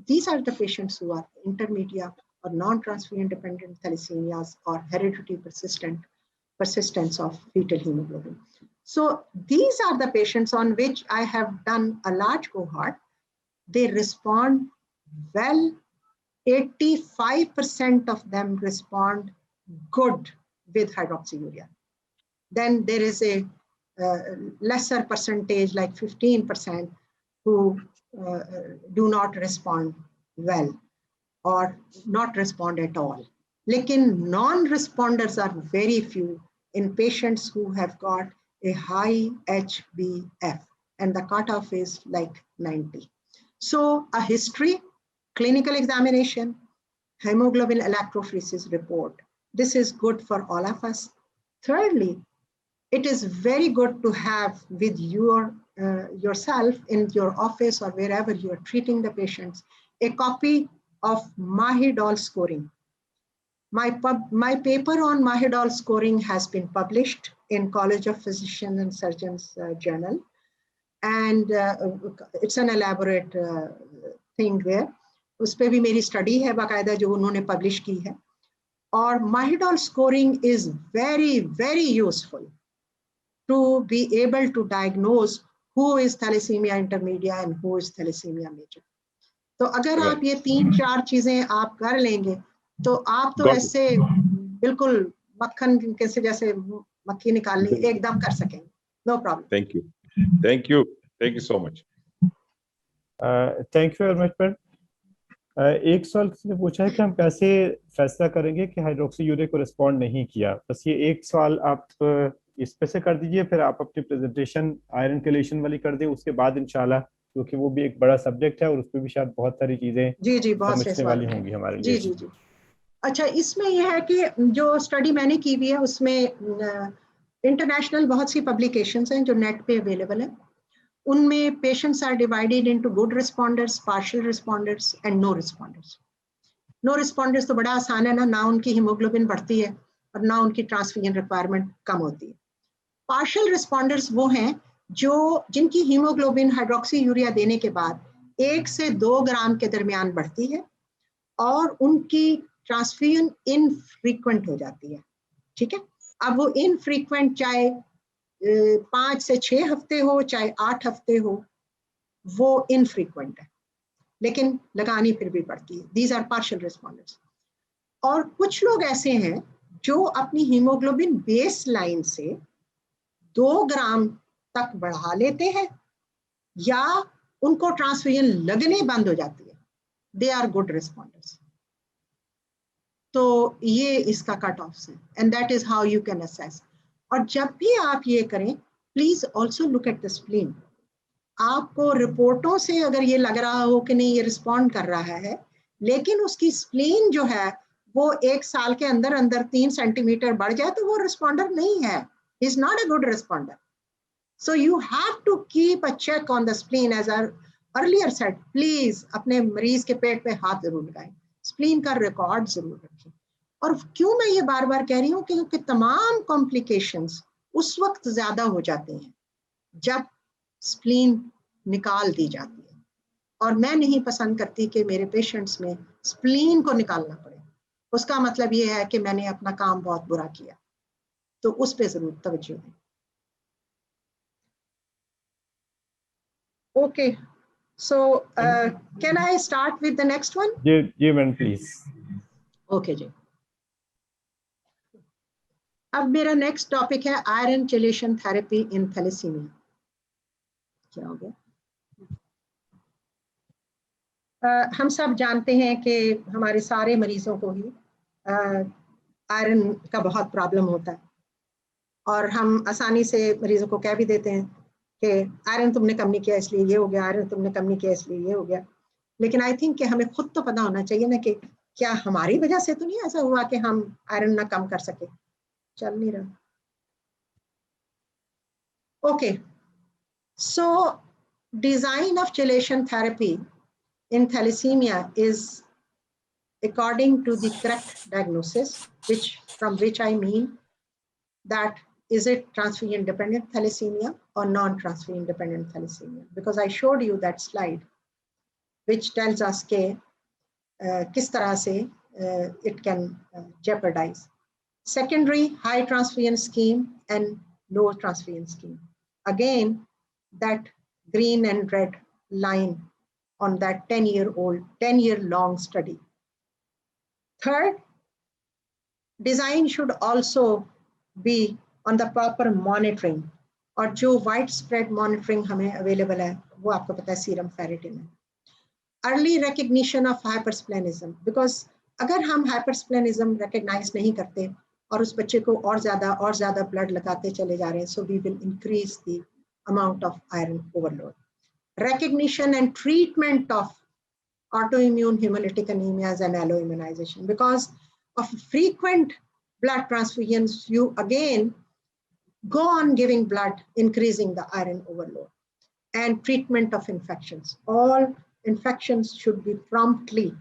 These are the patients who are intermediate or non-transfusion dependent thalassemias or hereditary persistence of fetal hemoglobin. So these are the patients on which I have done a large cohort. They respond well. 85% of them respond good with hydroxyurea. Then there is a lesser percentage, like 15%, who do not respond well or not respond at all. Lekin non-responders are very few in patients who have got a high HbF, and the cutoff is like 90. So a history, clinical examination, hemoglobin electrophoresis report. This is good for all of us. Thirdly, it is very good to have with yourself in your office or wherever you are treating the patients, a copy of Mahidol scoring. My paper on Mahidol scoring has been published in College of Physicians and Surgeons journal. And it's an elaborate thing there. उस पे भी मेरी study है बाकायदा जो उन्होंने publish की है. और Mahidol scoring is very, very useful to be able to diagnose who is thalassemia intermedia and who is thalassemia major. तो अगर आप ये 3-4 चीजें आप कर लेंगे तो आप तो ऐसे बिल्कुल मक्खन कैसे जैसे मक्खी निकालनी एकदम कर सकेंगे. No problem. Thank you. Thank you. Thank you so much. Thank you very much, sir. एक सवाल किसी ने पूछा है कि हम कैसे फैसला करेंगे कि हाइड्रोक्सीयूरिया को रिस्पॉन्ड नहीं किया. बस ये एक सवाल आप इस पे से कर दीजिए, फिर आप अपनी प्रेजेंटेशन आयरन कैलेशन वाली कर दें उसके बाद इंशाल्लाह, क्योंकि वो भी एक बड़ा सब्जेक्ट है और उस पे भी शायद बहुत सारी चीजें जी बहुत समझने वाली होंगी हमारे लिए. जी. अच्छा, इसमें यह है कि जो स्टडी मैंने की हुई है उसमें इंटरनेशनल बहुत सी पब्लिकेशंस हैं जो नेट पे अवेलेबल है. उनमें patients are divided into good responders, partial responders and no responders. No responders तो बड़ा आसान है ना उनकी हीमोग्लोबिन बढ़ती है और ना उनकी ट्रांसफ्यूजन रिक्वायरमेंट कम होती है. पार्शियल रिस्पॉन्डर्स वो हैं जिनकी हीमोग्लोबिन हाइड्रोक्सीयूरिया देने के बाद 1 से 2 ग्राम के दरमियान बढ़ती है और उनकी ट्रांसफ्यूजन इनफ्रीक्वेंट हो जाती है. ठीक है, अब वो इनफ्रीक्वेंट चाहे 5 से 6 हफ्ते हो चाहे 8 हफ्ते हो, वो इनफ्रीक्वेंट है, लेकिन लगानी फिर भी पड़ती है. These are partial responders. और कुछ लोग ऐसे हैं जो अपनी हीमोग्लोबिन बेस लाइन से 2 ग्राम तक बढ़ा लेते हैं या उनको ट्रांसफ्यूजन लगने बंद हो जाती है. They are good responders. तो ये इसका कट ऑफ है, and that is how you can assess. और जब भी आप ये करें, please also look at the spleen. आपको रिपोर्टों से अगर ये लग रहा हो कि नहीं ये रिस्पॉन्ड कर रहा है, लेकिन उसकी स्प्लीन जो है वो 1 साल के अंदर अंदर 3 सेंटीमीटर बढ़ जाए तो वो रिस्पॉन्डर नहीं है. Is not a good responder. So you have to keep a check on the spleen. As I earlier said, please अपने मरीज के पेट पे हाथ जरूर लगाएं, स्प्लीन का रिकॉर्ड जरूर रखें. और क्यों मैं ये बार बार कह रही हूँ, क्योंकि तमाम कॉम्प्लिकेशंस उस वक्त ज्यादा हो जाते हैं जब स्प्लीन निकाल दी जाती है. और मैं नहीं पसंद करती कि मेरे पेशेंट्स में स्प्लीन को निकालना पड़े. उसका मतलब ये है कि मैंने अपना काम बहुत बुरा किया. तो उस पर जरूर तवज्जो दें. Okay, so can I start with the next one? जी मैम प्लीज. Okay जी. अब मेरा नेक्स्ट टॉपिक है iron chelation therapy in thalassemia. क्या हो गया? हम सब जानते हैं कि हमारे सारे मरीजों को ही आयरन का बहुत प्रॉब्लम होता है, और हम आसानी से मरीजों को कह भी देते हैं कि आयरन तुमने कम नहीं किया इसलिए ये हो गया, आयरन तुमने कम नहीं किया इसलिए ये हो गया. लेकिन आई थिंक कि हमें खुद तो पता होना चाहिए ना कि क्या हमारी वजह से तो नहीं ऐसा हुआ कि हम आयरन ना कम कर सके. चल नहीं रहा. Okay, so design of chelation therapy in thalassemia is according to the correct diagnosis, from which I mean that is it transfusion dependent thalassemia or non-transfusion dependent thalassemia, because I showed you that slide which tells us ke kis tarah se it can jeopardize. Secondary high transfusion scheme and low transfusion scheme. Again, that green and red line on that 10-year-long study. Third, design should also be on the proper monitoring, और जो widespread monitoring हमें available है वो आपको पता है serum ferritin है. Early recognition of hypersplenism, because अगर हम hypersplenism recognize नहीं करते और उस बच्चे को और ज़्यादा blood लगाते चले जा रहे हैं, so we will increase the amount of iron overload. Recognition and treatment of autoimmune hemolytic anemias and alloimmunization, because of frequent blood transfusions, you again go on giving blood, increasing the iron overload. And treatment of infections. All infections should be promptly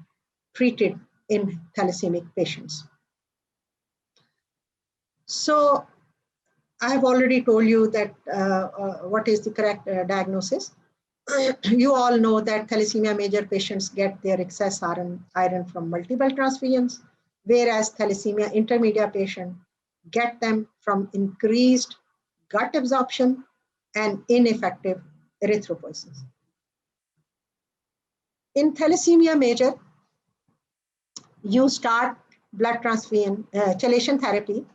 treated in thalassaemic patients. So I have already told you that what is the correct diagnosis. You all know that thalassemia major patients get their excess iron from multiple transfusions, whereas thalassemia intermediate patients get them from increased gut absorption and ineffective erythropoiesis. In thalassemia major, you start blood transfusion chelation therapy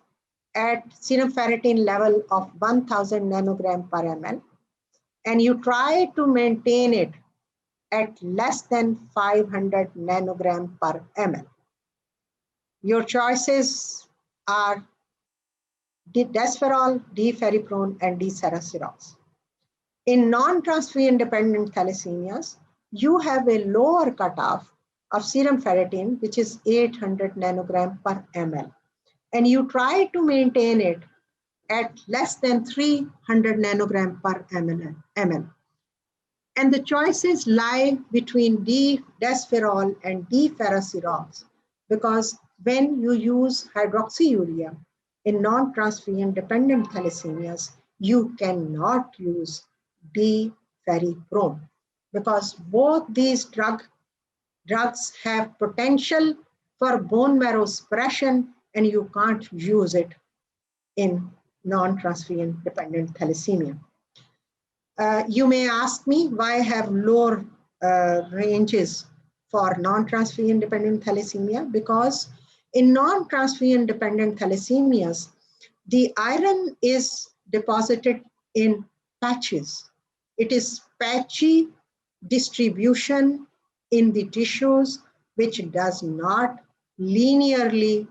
at serum ferritin level of 1000 nanogram per ml. And you try to maintain it at less than 500 nanogram per ml. Your choices are desferrol, deferriprone, and decerasirols. In non-transfusion dependent thalassemias, you have a lower cutoff of serum ferritin, which is 800 nanogram per ml. And you try to maintain it at less than 300 nanogram per ml. And the choices lie between desferrol and deferasirols, because when you use hydroxyurea in non-transfusion dependent thalassemias, you cannot use deferriprone, because both these drugs have potential for bone marrow suppression, and you can't use it in non-transfusion dependent thalassemia. You may ask me why I have lower ranges for non-transfusion dependent thalassemia, because in non-transfusion dependent thalassemias, the iron is deposited in patches. It is patchy distribution in the tissues, which does not linearly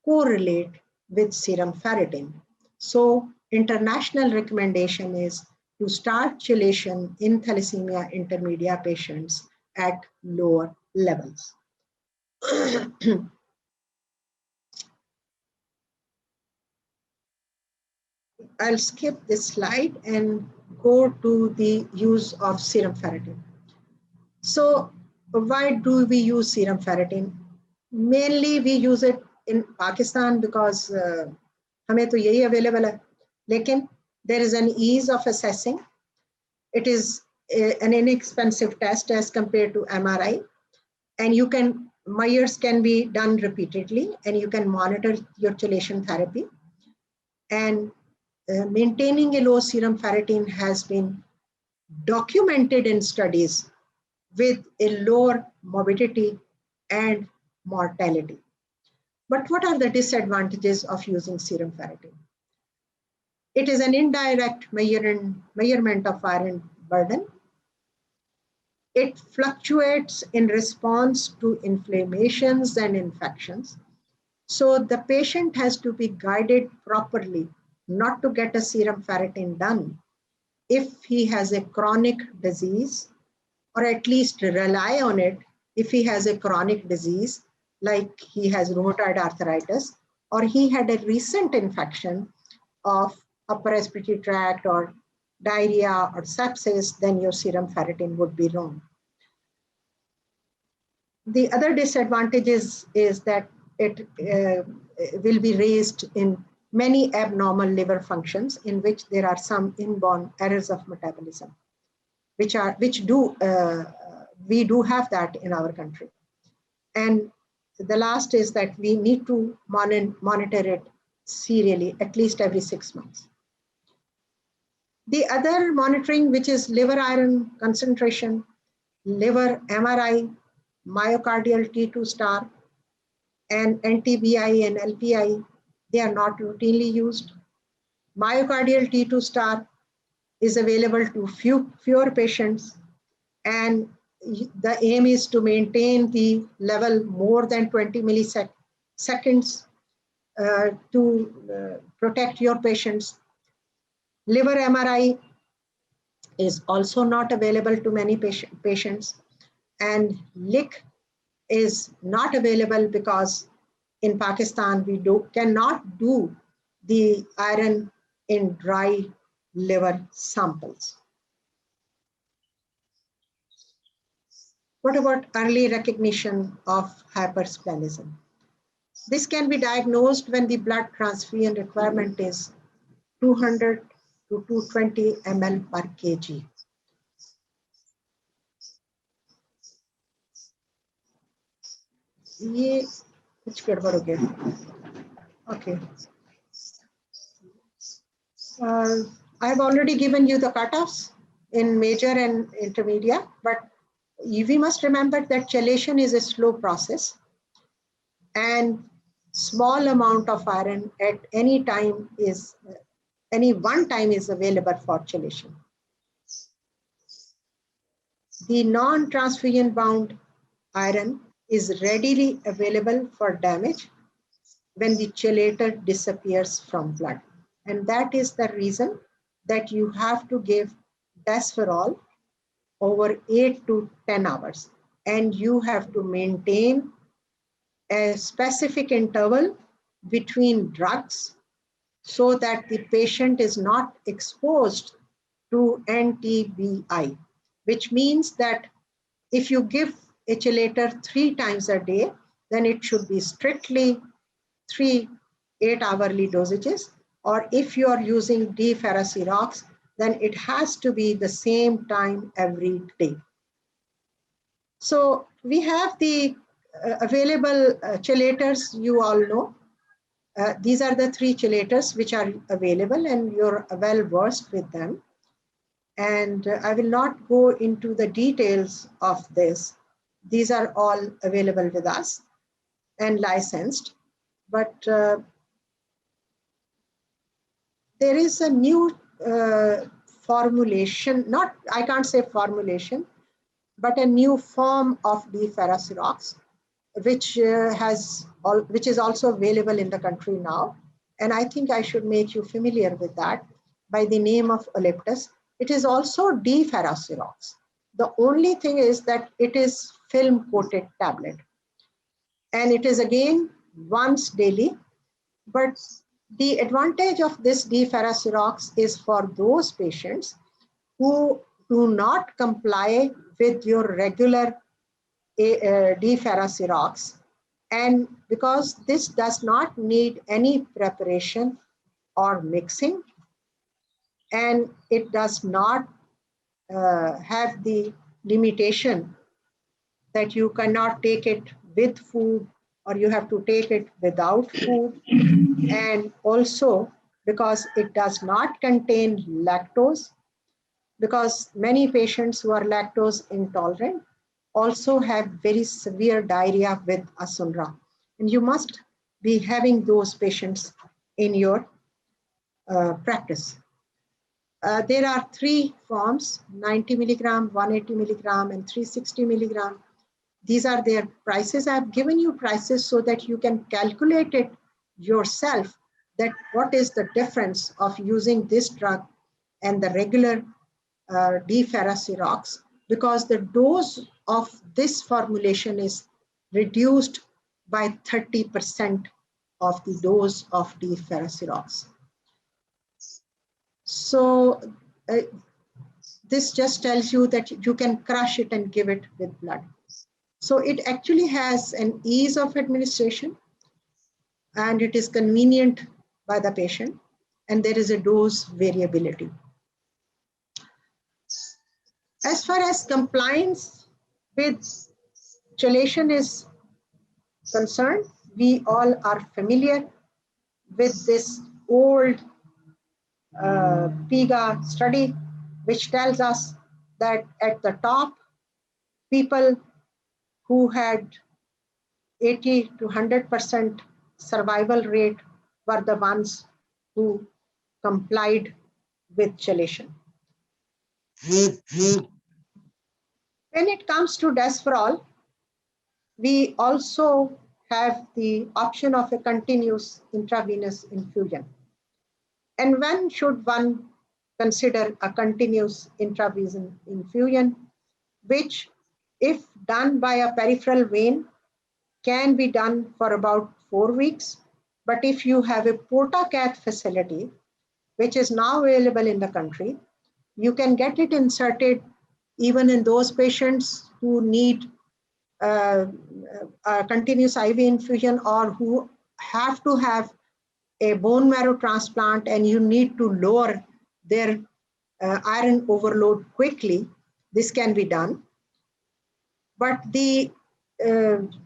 correlate with serum ferritin. So international recommendation is to start chelation in thalassemia intermediate patients at lower levels. I'll skip this slide and go to the use of serum ferritin. So why do we use serum ferritin? Mainly we use it in Pakistan because हमें तो यही available है. लेकिन there is an ease of assessing. It is an inexpensive test as compared to MRI, and you can Myers can be done repeatedly, and you can monitor your chelation therapy. And maintaining a low serum ferritin has been documented in studies with a lower morbidity and mortality. But what are the disadvantages of using serum ferritin? It is an indirect measurement of iron burden. It fluctuates in response to inflammations and infections. So the patient has to be guided properly not to get a serum ferritin done if he has a chronic disease, or at least rely on it if he has a chronic disease like he has rheumatoid arthritis, or he had a recent infection of upper respiratory tract or diarrhea or sepsis, then your serum ferritin would be wrong. The other disadvantage is that it will be raised in many abnormal liver functions in which there are some inborn errors of metabolism, we do have that in our country. And the last is that we need to monitor it serially, at least every 6 months. The other monitoring, which is liver iron concentration, liver MRI, myocardial T2 star, and NT-BI and LPI, they are not routinely used. Myocardial T2 star is available to fewer patients, and the aim is to maintain the level more than 20 milliseconds to protect your patients. Liver MRI is also not available to many patients, and LIC is not available because in Pakistan we cannot do the iron in dry liver samples. What about early recognition of hypersplenism? This can be diagnosed when the blood transfusion requirement is 200 to 220 ml per kg. ये कुछ गड़बड़ हो गया. Okay. I have already given you the cutoffs in major and intermediate, but we must remember that chelation is a slow process, and small amount of iron at any one time is available for chelation. The non-transfusion bound iron is readily available for damage when the chelator disappears from blood. And that is the reason that you have to give desferol over 8 to 10 hours. And you have to maintain a specific interval between drugs so that the patient is not exposed to NT-BI, which means that if you give a chelator 3 times a day, then it should be strictly 3 8-hourly dosages. Or if you are using D-ferrosirox, then it has to be the same time every day. So we have the available chelators, you all know. These are the 3 chelators which are available, and you're well versed with them. And I will not go into the details of this. These are all available with us and licensed. But there is a new formulation, I can't say formulation, but a new form of D-ferrosirox, which is also available in the country now. And I think I should make you familiar with that by the name of Olyptus. It is also D-ferrosirox. The only thing is that it is film-coated tablet. And it is again once daily, but the advantage of this D-ferrosirox is for those patients who do not comply with your regular D-ferrosyrox, and because this does not need any preparation or mixing, and it does not have the limitation that you cannot take it with food or you have to take it without food, and also because it does not contain lactose, because many patients who are lactose intolerant also have very severe diarrhea with Asunra, and you must be having those patients in your practice. There are 3 forms, 90 milligram, 180 milligram, and 360 milligram. These are their prices. I've given you prices so that you can calculate it yourself, that what is the difference of using this drug and the regular D-ferrosyrox, because the dose of this formulation is reduced by 30% of the dose of D-ferrosyrox. So this just tells you that you can crush it and give it with blood. So it actually has an ease of administration, and it is convenient by the patient, and there is a dose variability. As far as compliance with chelation is concerned, we all are familiar with this old PIGA study, which tells us that at the top, people who had 80 to 100% survival rate were the ones who complied with chelation. When it comes to Desferol, we also have the option of a continuous intravenous infusion. And when should one consider a continuous intravenous infusion, which, if done by a peripheral vein, can be done for about 4 weeks. But if you have a Portacath facility, which is now available in the country, you can get it inserted even in those patients who need a continuous IV infusion or who have to have a bone marrow transplant and you need to lower their iron overload quickly. This can be done. But the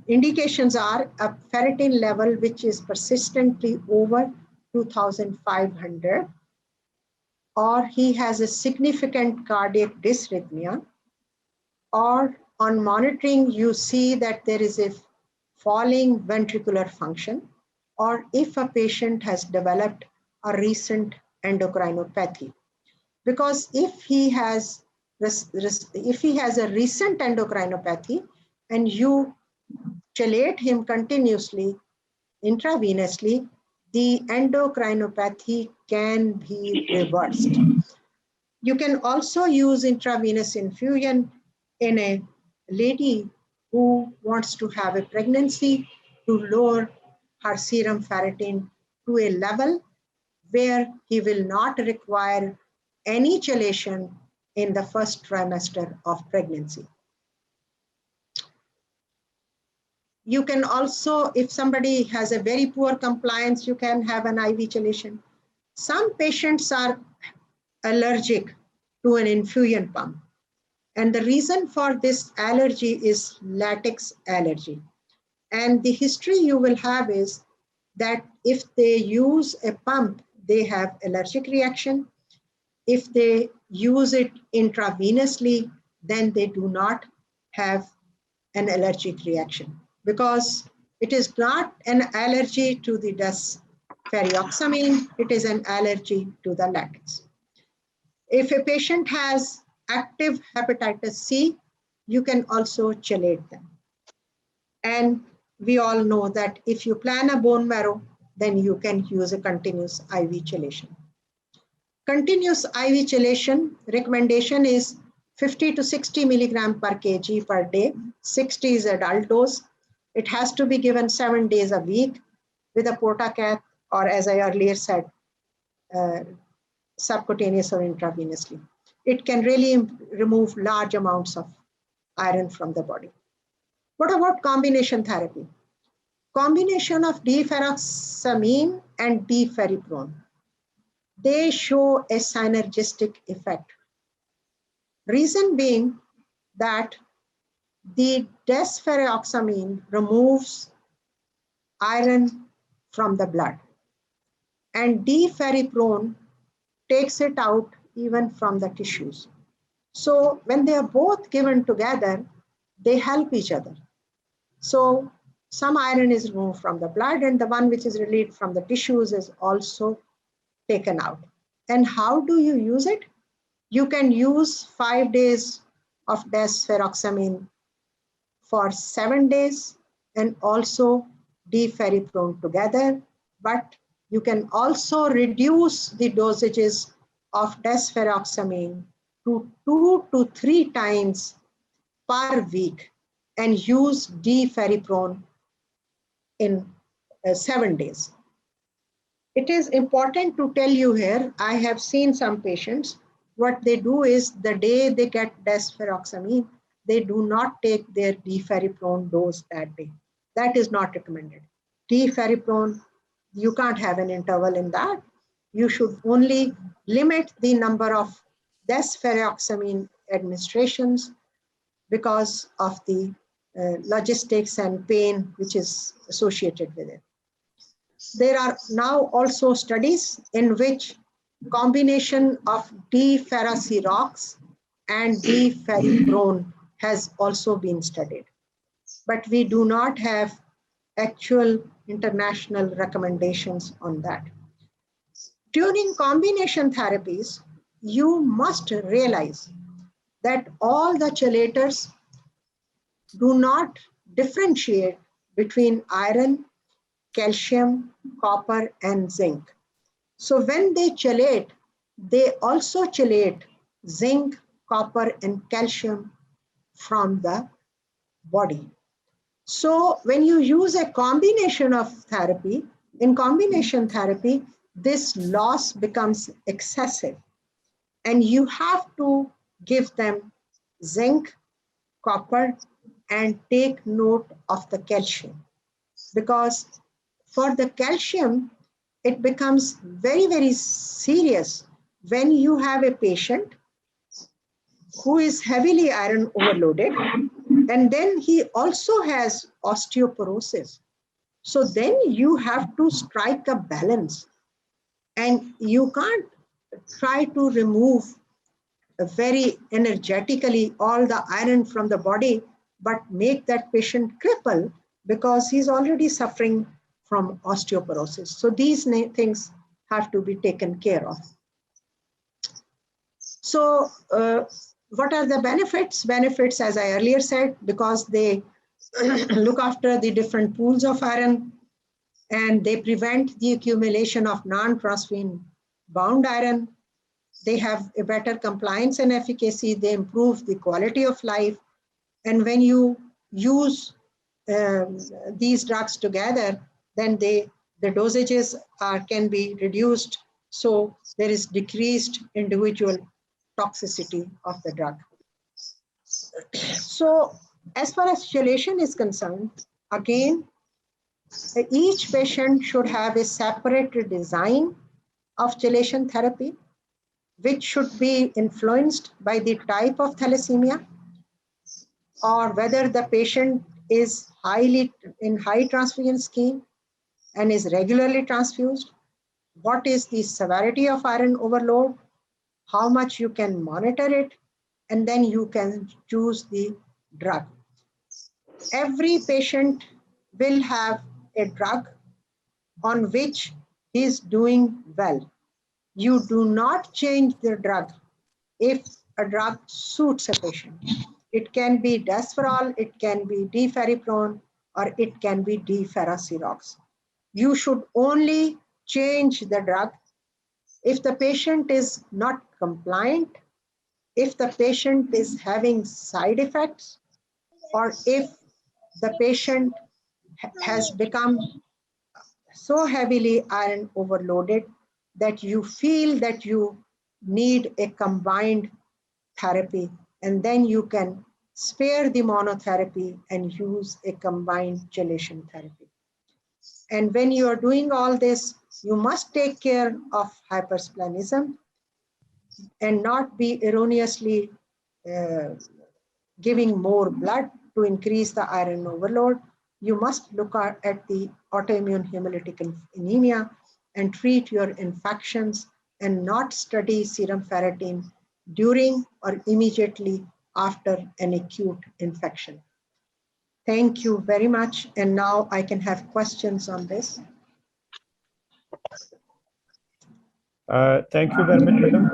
indications are a ferritin level which is persistently over 2,500, or he has a significant cardiac dysrhythmia, or on monitoring you see that there is a falling ventricular function, or if a patient has developed a recent endocrinopathy. Because if he has a recent endocrinopathy and you chelate him continuously intravenously, the endocrinopathy can be reversed. You can also use intravenous infusion in a lady who wants to have a pregnancy to lower her serum ferritin to a level where he will not require any chelation in the first trimester of pregnancy. You can also, if somebody has a very poor compliance, you can have an IV chelation. Some patients are allergic to an infusion pump. And the reason for this allergy is latex allergy. And the history you will have is that if they use a pump, they have allergic reaction. If they use it intravenously, then they do not have an allergic reaction, because it is not an allergy to the desferrioxamine, it is an allergy to the latex. If a patient has active hepatitis C, you can also chelate them. And we all know that if you plan a bone marrow, then you can use a continuous IV chelation. Continuous IV chelation recommendation is 50 to 60 milligram per kg per day. 60 is adult dose. It has to be given 7 days a week with a Portacath, or as I earlier said, subcutaneous or intravenously. it can really remove large amounts of iron from the body. What about combination therapy? Combination of D-ferroxamine and D-ferriprone, they show a synergistic effect. Reason being that the desferrioxamine removes iron from the blood, and D-ferriprone takes it out even from the tissues. So when they are both given together, they help each other. So some iron is removed from the blood, and the one which is released from the tissues is also taken out. And how do you use it? You can use 5 days of desferrioxamine for 7 days, and also D-ferriprone together, but you can also reduce the dosages of desferrioxamine to 2 to 3 times per week and use D-ferriprone in 7 days. It is important to tell you here, I have seen some patients, what they do is the day they get desferrioxamine, they do not take their D-ferriprone dose that day. That is not recommended. D-ferriprone, you can't have an interval in that. You should only limit the number of desferrioxamine administrations because of the logistics and pain which is associated with it. There are now also studies in which combination of D-ferrosirox and D-ferriprone has also been studied, but we do not have actual international recommendations on that. During combination therapies, you must realize that all the chelators do not differentiate between iron, calcium, copper, and zinc. So when they chelate, they also chelate zinc, copper, and calcium from the body. So when you use a combination of therapy, in combination therapy, this loss becomes excessive, and you have to give them zinc, copper, and take note of the calcium, because for the calcium, it becomes very, very serious when you have a patient who is heavily iron overloaded, and then he also has osteoporosis. So then you have to strike a balance, and you can't try to remove very energetically all the iron from the body, but make that patient cripple because he's already suffering from osteoporosis. So these things have to be taken care of. So what are the benefits? Benefits, as I earlier said, because they look after the different pools of iron, and they prevent the accumulation of non-transferrin bound iron. They have a better compliance and efficacy. They improve the quality of life. And when you use these drugs together, then the dosages can be reduced. So there is decreased individual toxicity of the drug. So as far as chelation is concerned, again, each patient should have a separate design of chelation therapy, which should be influenced by the type of thalassemia, or whether the patient is in high transfusion scheme and is regularly transfused, what is the severity of iron overload, how much you can monitor it, and then you can choose the drug. Every patient will have a drug on which he is doing well. You do not change the drug if a drug suits a patient. It can be desferrol, it can be D-ferriprone, or it can be D-ferrosirox. You should only change the drug if the patient is not compliant, if the patient is having side effects, or if the patient has become so heavily iron overloaded that you feel that you need a combined therapy, and then you can spare the monotherapy and use a combined chelation therapy. And when you are doing all this, you must take care of hypersplenism and not be erroneously giving more blood to increase the iron overload. You must look at the autoimmune hemolytic anemia and treat your infections and not study serum ferritin during or immediately after an acute infection. Thank you very much. And now I can have questions on this. Thank you very much, madam.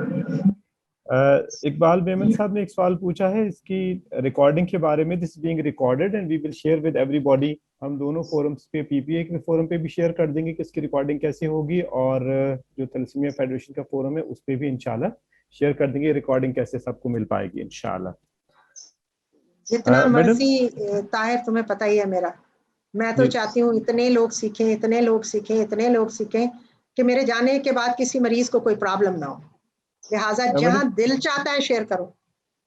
Iqbal बेमन साहब ने एक सवाल पूछा है इसकी recording के बारे में. This being recorded and we will share with everybody. हम दोनों फोरम्स पे, पीपीए के फोरम पे भी शेयर कर देंगे कि इसकी रिकॉर्डिंग कैसे होगी, और जो थैलेसीमिया फेडरेशन का फोरम है उस पे भी इंशाल्लाह शेयर कर देंगे रिकॉर्डिंग कैसे सबको मिल पाएगी इंशाल्लाह. जितना मर्जी ताहिर, तुम्हें पता ही है मेरा, मैं तो चाहती हूँ इतने लोग सीखें, इतने लोग सीखें, इतने लोग सीखें कि मेरे जाने के बाद किसी मरीज को कोई प्रॉब्लम ना हो. लिहाजा जहां दिल चाहता है शेयर करो.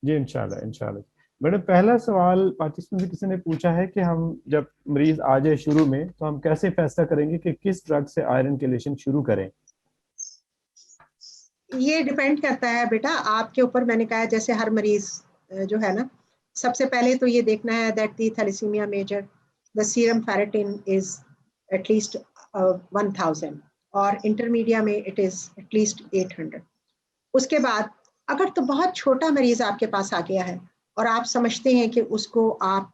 जी इंशाल्लाह इंशाल्लाह. मैडम, पहला सवाल पाकिस्तान से किसी ने पूछा है कि हम जब मरीज आ जाए शुरू में तो हम कैसे फैसला करेंगे कि किस ड्रग से आयरन केलेशन शुरू करें? ये डिपेंड करता है बेटा आपके ऊपर. मैंने कहा जैसे हर मरीज जो है ना, सबसे पहले तो ये देखना है that the thalassemia major the serum ferritin is at least 1000 और इंटरमीडिया में इट इज एटलीस्ट 800. उसके बाद अगर तो बहुत छोटा मरीज आपके पास आ गया है और आप समझते हैं कि उसको आप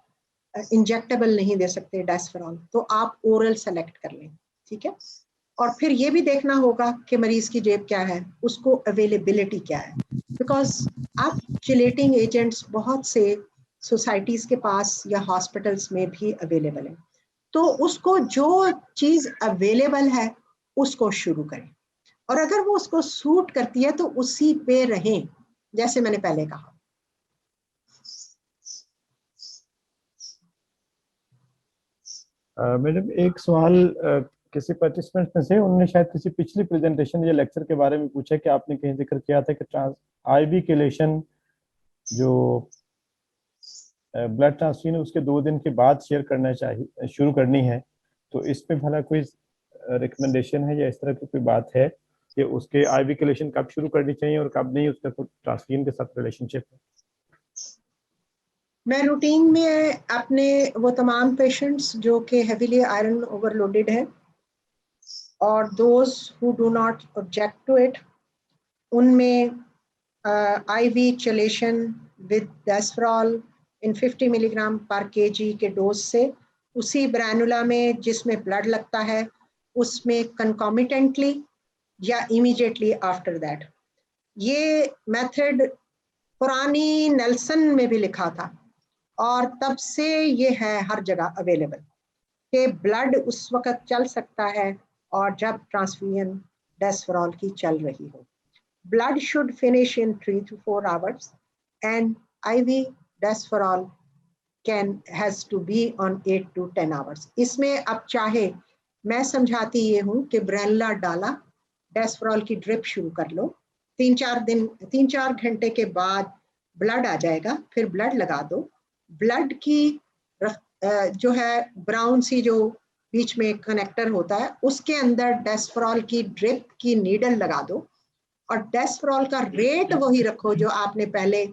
इंजेक्टेबल नहीं दे सकते डेस्फेरॉल, तो आप ओरल सेलेक्ट कर लें, ठीक है. और फिर ये भी देखना होगा कि मरीज की जेब क्या है, उसको अवेलेबिलिटी क्या है, बिकॉज आप चिलेटिंग एजेंट्स बहुत से सोसाइटीज के पास या हॉस्पिटल्स में भी अवेलेबल है. तो उसको जो चीज अवेलेबल है उसको शुरू करें, और अगर वो उसको सूट करती है तो उसी पे रहें, जैसे मैंने पहले कहा. मैडम, एक सवाल किसी पार्टिसिपेंट में से, उन्होंने शायद किसी पिछली प्रेजेंटेशन या लेक्चर के बारे में पूछा कि आपने कहीं जिक्र किया था कि आईवी केलेशन जो ब्लड ट्रांसफ्यूजन उसके 2 दिन के बाद शेयर करना चाहिए, शुरू करनी है, तो इस पे भला कोई रिकमेंडेशन है या इस तरह की कोई बात है कि उसके आईवी केलेशन कब शुरू करनी चाहिए और कब नहीं, उसका ट्रांसफ्यूजन के साथ रिलेशनशिप है? मैं रूटीन में अपने वो तमाम पेशेंट्स जो कि हेवीली आयरन ओवरलोडेड है और those who do not object to it, उनमें IV chelation with Desferal in 50 milligram पर केजी के डोज से उसी ब्रैनुला में जिसमें ब्लड लगता है उसमें कंकॉमिटेंटली या इमीडिएटली आफ्टर दैट. ये मेथड पुरानी नेल्सन में भी लिखा था और तब से ये है हर जगह अवेलेबल कि ब्लड उस वक्त चल सकता है और जब ट्रांसफ्यूजन डेस्फेरॉल की चल रही हो. Blood should finish in 3 to 4 hours and IV डेस्फेरॉल has to be on 8 to 10 hours. इसमें अब चाहे मैं समझाती ये हूँ कि ब्रेनला डाला, डेस्फेरॉल की ड्रिप शुरू कर लो, 3-4 घंटे के बाद ब्लड आ जाएगा, फिर ब्लड लगा दो. ब्लड की जो है ब्राउन सी जो बीच में कनेक्टर होता है उसके अंदर डेस्फेरॉल की ड्रिप की नीडल लगा दो और डेस्फेरॉल का रेट वही रखो जो आपने पहले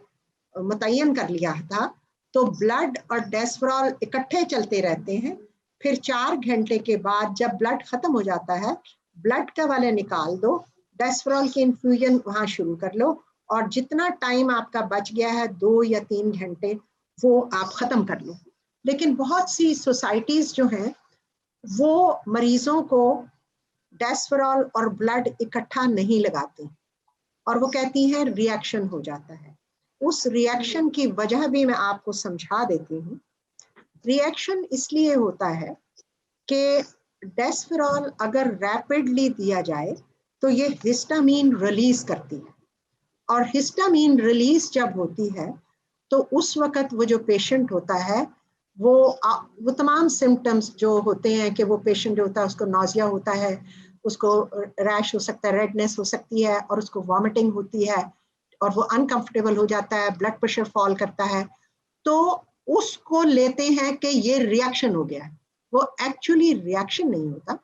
मुतय्यन कर लिया था. तो ब्लड और डेस्फेरॉल इकट्ठे चलते रहते हैं. फिर 4 घंटे के बाद जब ब्लड खत्म हो जाता है, ब्लड का वाले निकाल दो, डेस्फेरॉल की इन्फ्यूजन वहां शुरू कर लो और जितना टाइम आपका बच गया है 2 या 3 घंटे वो आप खत्म कर लो. लेकिन बहुत सी सोसाइटीज जो हैं वो मरीजों को डेस्फेरॉल और ब्लड इकट्ठा नहीं लगाती और वो कहती हैं रिएक्शन हो जाता है. उस रिएक्शन की वजह भी मैं आपको समझा देती हूँ. रिएक्शन इसलिए होता है कि डेस्फेरॉल अगर रैपिडली दिया जाए तो ये हिस्टामीन रिलीज करती है और हिस्टामीन रिलीज जब होती है तो उस वक्त वो जो पेशेंट होता है वो तमाम सिम्टम्स जो होते हैं कि वो पेशेंट जो होता है उसको नौजिया होता है, उसको रैश हो सकता है, रेडनेस हो सकती है और उसको वॉमिटिंग होती है और वो अनकंफर्टेबल हो जाता है, ब्लड प्रेशर फॉल करता है, तो उसको लेते हैं कि ये रिएक्शन हो गया है। वो एक्चुअली रिएक्शन नहीं होता,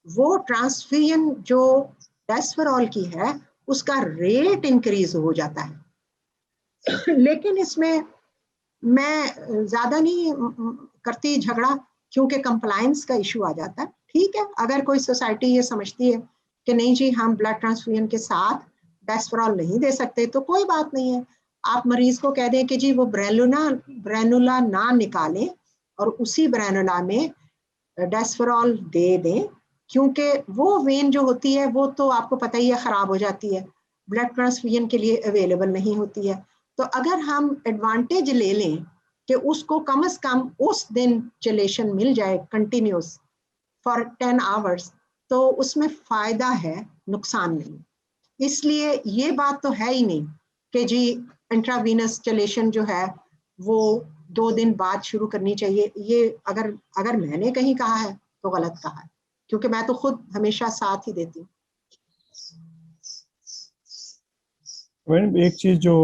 वो ट्रांसफ्यूजन जो डेस्फेरॉल की है उसका रेट इंक्रीज हो जाता है। लेकिन इसमें मैं ज्यादा नहीं करती झगड़ा, क्योंकि कंप्लायंस का इशू आ जाता है। ठीक है, अगर कोई सोसाइटी ये समझती है कि नहीं जी हम ब्लड ट्रांसफ्यूजन के साथ डेस्फेरॉल नहीं दे सकते, तो कोई बात नहीं है, आप मरीज को कह दें कि जी वो ब्रेनुला ना निकालें और उसी ब्रेनुला में डेस्फेरॉल दे दें, क्योंकि वो वेन जो होती है वो तो आपको पता ही है खराब हो जाती है, ब्लड ट्रांसफ्यूजन के लिए अवेलेबल नहीं होती है। तो अगर हम एडवांटेज ले लें कि उसको कम से कम उस दिन चलेशन मिल जाए कंटिन्यूस फॉर 10 आवर्स, तो उसमें फायदा है, नुकसान नहीं। इसलिए ये बात तो है ही नहीं कि जी इंट्रावीनस चलेशन जो है वो 2 दिन बाद शुरू करनी चाहिए। ये अगर मैंने कहीं कहा है तो गलत कहा है, क्योंकि मैं तो खुद हमेशा साथ ही देती हूँ। मैडम एक चीज जो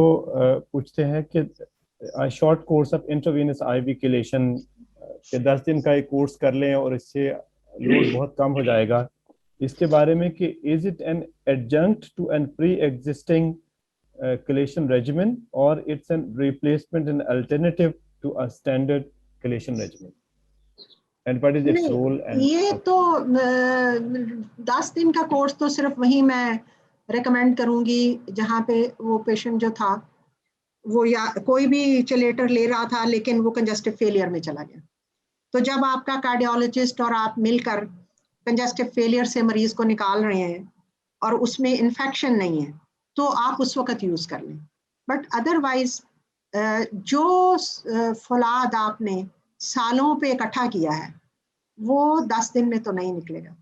पूछते हैं कि short course of intravenous IV chelation के 10 दिन का एक कोर्स कर लें और इससे लोड बहुत कम हो जाएगा, इसके बारे में कि is it an adjunct to an pre existing chelation regimen or it's a replacement and alternative to a standard chelation regimen, and what is its role? And ये तो 10 दिन का कोर्स तो सिर्फ वही मैं रेकमेंड करूंगी जहाँ पे वो पेशेंट जो था वो या कोई भी चलेटर ले रहा था लेकिन वो कंजस्टिव फेलियर में चला गया। तो जब आपका कार्डियोलॉजिस्ट और आप मिलकर कंजस्टिव फेलियर से मरीज को निकाल रहे हैं और उसमें इन्फेक्शन नहीं है, तो आप उस वक्त यूज कर लें। बट अदरवाइज जो फौलाद आपने सालों पे इकट्ठा किया है वो 10 दिन में तो नहीं निकलेगा,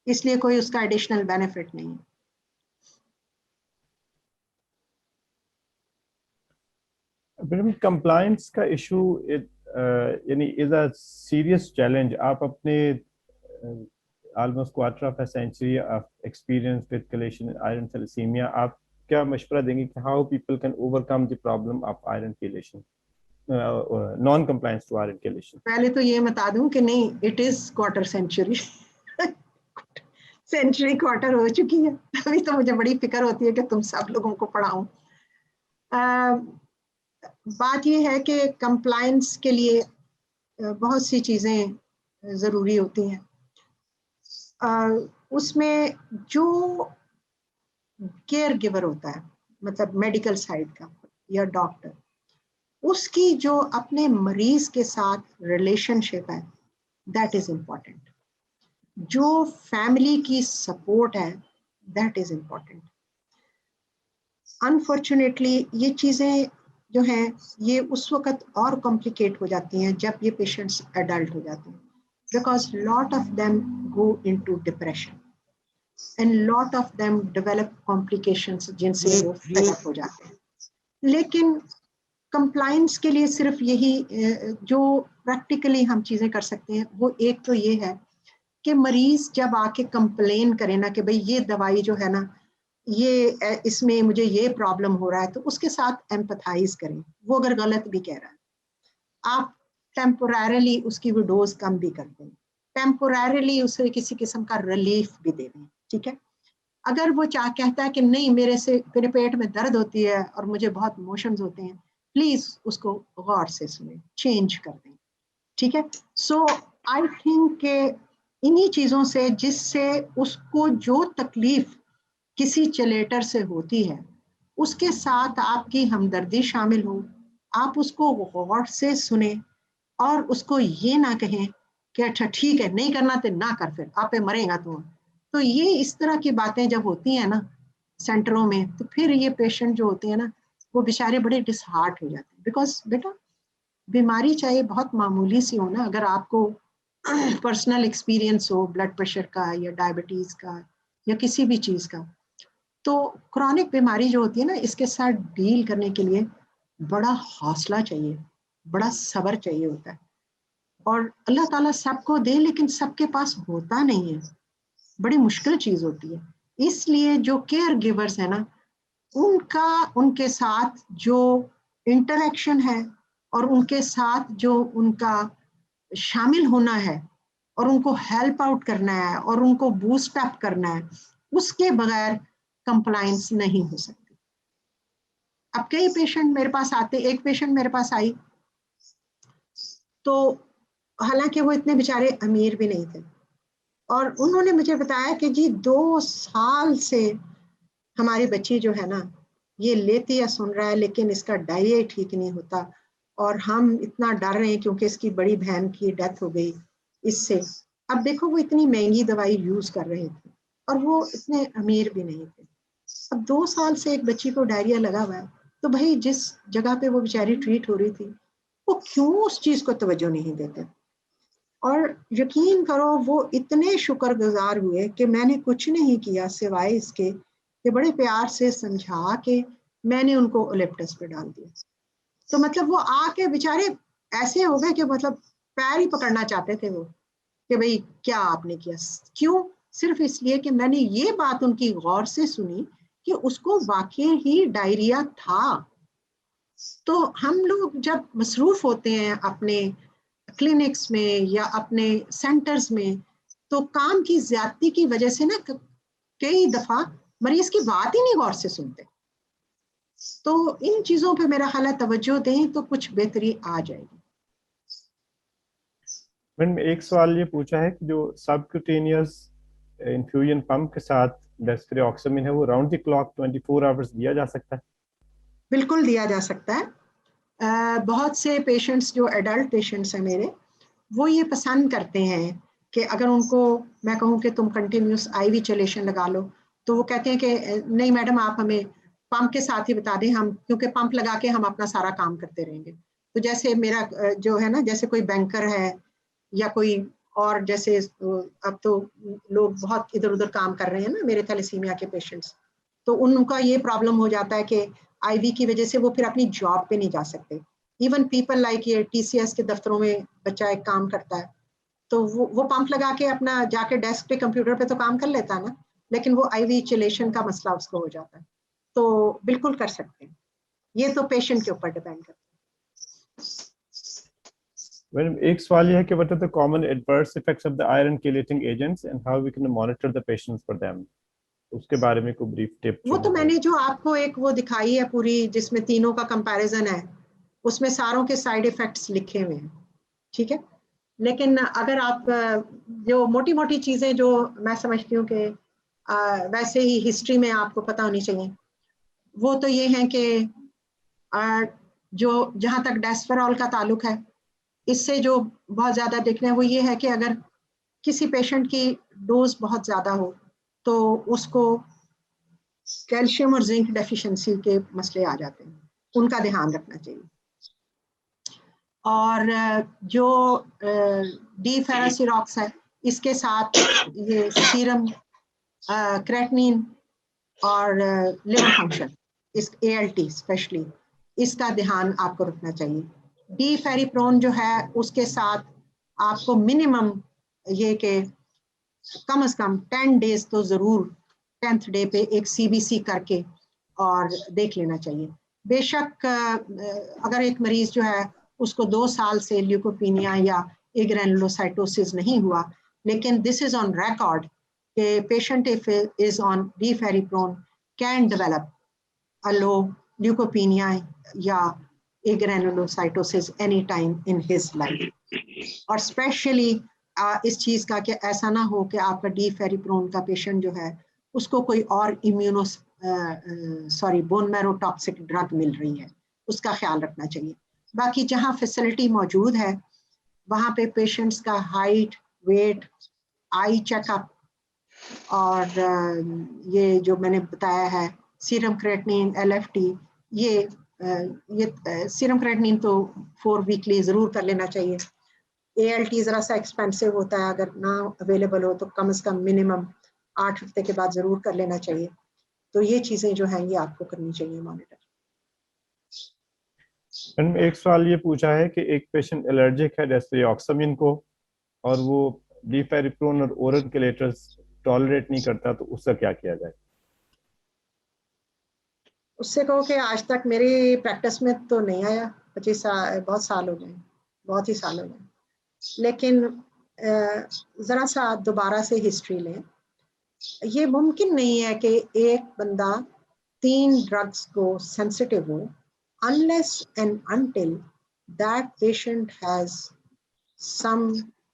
इसलिए कोई उसका एडिशनल बेनिफिट नहीं है। कंप्लायंस का इशू यानी इज अ सीरियस चैलेंज। आप अपने almost quarter of a century of experience with chelation iron thalassemia, आप क्या मशवरा देंगे कि how people can overcome the problem of iron chelation, non-compliance to iron chelation? पहले तो ये बता दूं कि नहीं, it is quarter century, century quarter हो चुकी है। अभी तो मुझे बड़ी फिक्र होती है कि तुम सब लोगों को पढ़ाऊं। बात ये है कि कंप्लायंस के लिए बहुत सी चीजें जरूरी होती हैं। उसमें जो केयर गिवर होता है, मतलब मेडिकल साइड का या डॉक्टर, उसकी जो अपने मरीज के साथ रिलेशनशिप है, दैट इज इम्पोर्टेंट। जो फैमिली की सपोर्ट है, दैट इज इम्पोर्टेंट। अनफॉर्चुनेटली ये चीजें जो हैं ये उस वक्त और कॉम्प्लिकेट हो जाती हैं जब ये पेशेंट्स एडल्ट हो जाते हैं, because lot of them go into depression and lot of them develop complications जिनसे वो फेड अप हो जाते हैं। लेकिन कंप्लायंस के लिए सिर्फ यही जो प्रैक्टिकली हम चीजें कर सकते हैं, वो एक तो ये है कि मरीज जब आके कंप्लेन करे ना कि भाई ये दवाई जो है ना, ये इसमें मुझे ये प्रॉब्लम हो रहा है, तो उसके साथ एम्पथाइज करें। वो अगर गलत भी कह रहा है, आप टेम्पोरली उसकी वो डोज कम भी कर दें, टेम्पोरली उसे किसी किस्म का रिलीफ भी दे दें, ठीक है। अगर वो कहता है कि नहीं मेरे पेट में दर्द होती है और मुझे बहुत मोशंस होते हैं, प्लीज उसको गौर से सुने, चेंज कर दें, ठीक है। सो आई थिंक के इन्हीं चीजों से, जिससे उसको जो तकलीफ किसी चलेटर से होती है उसके साथ आपकी हमदर्दी शामिल हो, आप उसको गौर से सुने और उसको ये ना कहें कि अच्छा ठीक है नहीं करना तो ना कर, फिर आप पे मरेगा तो ये इस तरह की बातें जब होती हैं ना सेंटरों में, तो फिर ये पेशेंट जो होते हैं ना वो बेचारे बड़े डिसहार्ट हो जाते हैं। बिकॉज बेटा बीमारी चाहे बहुत मामूली सी हो ना, अगर आपको पर्सनल एक्सपीरियंस हो ब्लड प्रेशर का या डायबिटीज का या किसी भी चीज का, तो क्रॉनिक बीमारी जो होती है ना, इसके साथ डील करने के लिए बड़ा हौसला चाहिए, बड़ा सब्र चाहिए होता है। और अल्लाह ताला सबको दे, लेकिन सबके पास होता नहीं है, बड़ी मुश्किल चीज होती है। इसलिए जो केयर गिवर्स है ना, उनके साथ जो इंटरेक्शन है और उनके साथ जो उनका शामिल होना है और उनको हेल्प आउट करना है और उनको बूस्ट अप करना है, उसके बगैर कंप्लायंस नहीं हो सकती। अब कई पेशेंट मेरे पास आते, एक पेशेंट मेरे पास आई तो हालांकि वो इतने बेचारे अमीर भी नहीं थे, और उन्होंने मुझे बताया कि जी 2 साल से हमारी बच्ची जो है ना, ये लेती या सुन रहा है लेकिन इसका डायरिया ठीक नहीं होता, और हम इतना डर रहे हैं क्योंकि इसकी बड़ी बहन की डेथ हो गई इससे। अब देखो वो इतनी महंगी दवाई यूज कर रहे थे और वो इतने अमीर भी नहीं थे। अब 2 साल से एक बच्ची को डायरिया लगा हुआ है, तो भाई जिस जगह पे वो बेचारी ट्रीट हो रही थी वो क्यों उस चीज को तवज्जो नहीं देते। और यकीन करो वो इतने शुक्रगुजार हुए कि मैंने कुछ नहीं किया सिवाय इसके कि बड़े प्यार से समझा के मैंने उनको ओलिप्टस पे डाल दिया। तो मतलब वो आके बेचारे ऐसे हो गए कि मतलब पैर ही पकड़ना चाहते थे वो कि भाई क्या आपने किया। क्यों? सिर्फ इसलिए कि मैंने ये बात उनकी गौर से सुनी कि उसको वाकई ही डायरिया था। तो हम लोग जब मसरूफ होते हैं अपने क्लिनिक्स में या अपने सेंटर्स में, तो काम की ज्यादती की वजह से ना कई दफा मरीज की बात ही नहीं गौर से सुनते। तो इन चीजों पे मेरा ख्याल है तवज्जो दें तो कुछ बेहतरी आ जाएगी। मैडम एक सवाल ये पूछा है कि जो सबक्यूटेनियस इन्फ्यूजन पंप के साथ डेस्फ्रिऑक्सामिन है वो राउंड द क्लॉक 24 आवर्स दिया जा सकता है? बिल्कुल दिया जा सकता है। बहुत से पेशेंट्स जो एडल्ट पेशेंट्स हैं मेरे, वो ये पसंद करते हैं कि अगर उनको मैं कहूँ कि तुम कंटिन्यूस आईवी चलेशन लगा लो, तो वो कहते हैं कि नहीं मैडम आप हमें पंप के साथ ही बता दें, हम क्योंकि पंप लगा के हम अपना सारा काम करते रहेंगे। तो जैसे मेरा जो है ना, जैसे कोई बैंकर है या कोई और, जैसे अब तो लोग बहुत इधर उधर काम कर रहे हैं ना मेरे थैलेसीमिया के पेशेंट्स, तो उनका ये प्रॉब्लम हो जाता है कि आईवी की वजह से वो फिर अपनी जॉब पे नहीं जा सकते। इवन पीपल लाइक ये टीसीएस के दफ्तरों में बच्चा एक काम करता है, तो वो पंप लगा के अपना जाके डेस्क पे कंप्यूटर पे तो काम कर लेता है ना, लेकिन वो आईवी चिलेशन का मसला उसको हो जाता है। तो बिल्कुल कर सकते हैं, ये तो पेशेंट के ऊपर डिपेंड करता है। मैडम एक सवाल ये है कि what are the common adverse effects of the iron chelating agents and how we can monitor the patients for them, उसके बारे में कोई ब्रीफ टिप? वो तो मैंने जो आपको एक वो दिखाई है पूरी, जिसमें तीनों का कंपैरिजन है, उसमें सारों के साइड इफेक्ट्स लिखे हुए हैं, ठीक है। लेकिन अगर आप जो मोटी मोटी चीजें जो मैं समझती हूँ कि वैसे ही हिस्ट्री में आपको पता होनी चाहिए, वो तो ये है कि जो जहाँ तक डेस्फेरॉल का ताल्लुक है, इससे जो बहुत ज्यादा देखना है वो ये है कि अगर किसी पेशेंट की डोज बहुत ज्यादा हो तो उसको कैल्शियम और जिंक डेफिशिएंसी के मसले आ जाते हैं, उनका ध्यान रखना चाहिए। और जो डी फेरासिरॉक्स है, इसके साथ ये सीरम क्रेटनिन और लिवर फंक्शन, इस एएलटी स्पेशली, इसका ध्यान आपको रखना चाहिए। डी फेरिप्रोन जो है उसके साथ आपको मिनिमम ये कि कम से कम 10 डेज तो जरूर 10th डे पे एक सीबीसी करके और देख लेना चाहिए। बेशक अगर एक मरीज जो है उसको 2 साल से ल्यूकोपीनिया या ग्रैनुलोसाइटोसिस नहीं हुआ, लेकिन दिस इज ऑन रिकॉर्ड कि patient if is on deferiprone can develop a low leukopenia या granulocytosis any time in his life. और स्पेशली इस चीज का कि ऐसा ना हो कि आपका डीफेरिप्रोन का पेशेंट जो है उसको कोई और बोन मैरो टॉक्सिक ड्रग मिल रही है, उसका ख्याल रखना चाहिए। बाकी जहाँ फैसिलिटी मौजूद है वहाँ पे पेशेंट्स का हाइट, वेट, आई चेकअप और ये जो मैंने बताया है सीरम क्रेटनिन, एलएफटी, ये सीरम क्रेटनिन तो 4 वीकली जरूर कर लेना चाहिए। एएलटी जरा सा एक्सपेंसिव होता है, अगर ना अवेलेबल हो तो कम से कम मिनिमम 8 हफ्ते के बाद जरूर कर लेना चाहिए। तो ये चीजें जो हैं ये आपको करनी चाहिए मॉनिटर। मैडम एक सवाल ये पूछा है कि एक पेशेंट एलर्जिक है डेस्फ्रिऑक्सामिन को और वो डीफेरिप्रोन और ओरल केलेटर्स टॉलरेट नहीं करता, तो उसका क्या किया जाए? उससे कहो कि आज तक मेरी प्रैक्टिस में तो नहीं आया, 25 साल, बहुत साल हो गए, बहुत ही साल हो गए। लेकिन ज़रा सा दोबारा से हिस्ट्री लें। ये मुमकिन नहीं है कि एक बंदा 3 ड्रग्स को सेंसिटिव हो unless and until that patient has some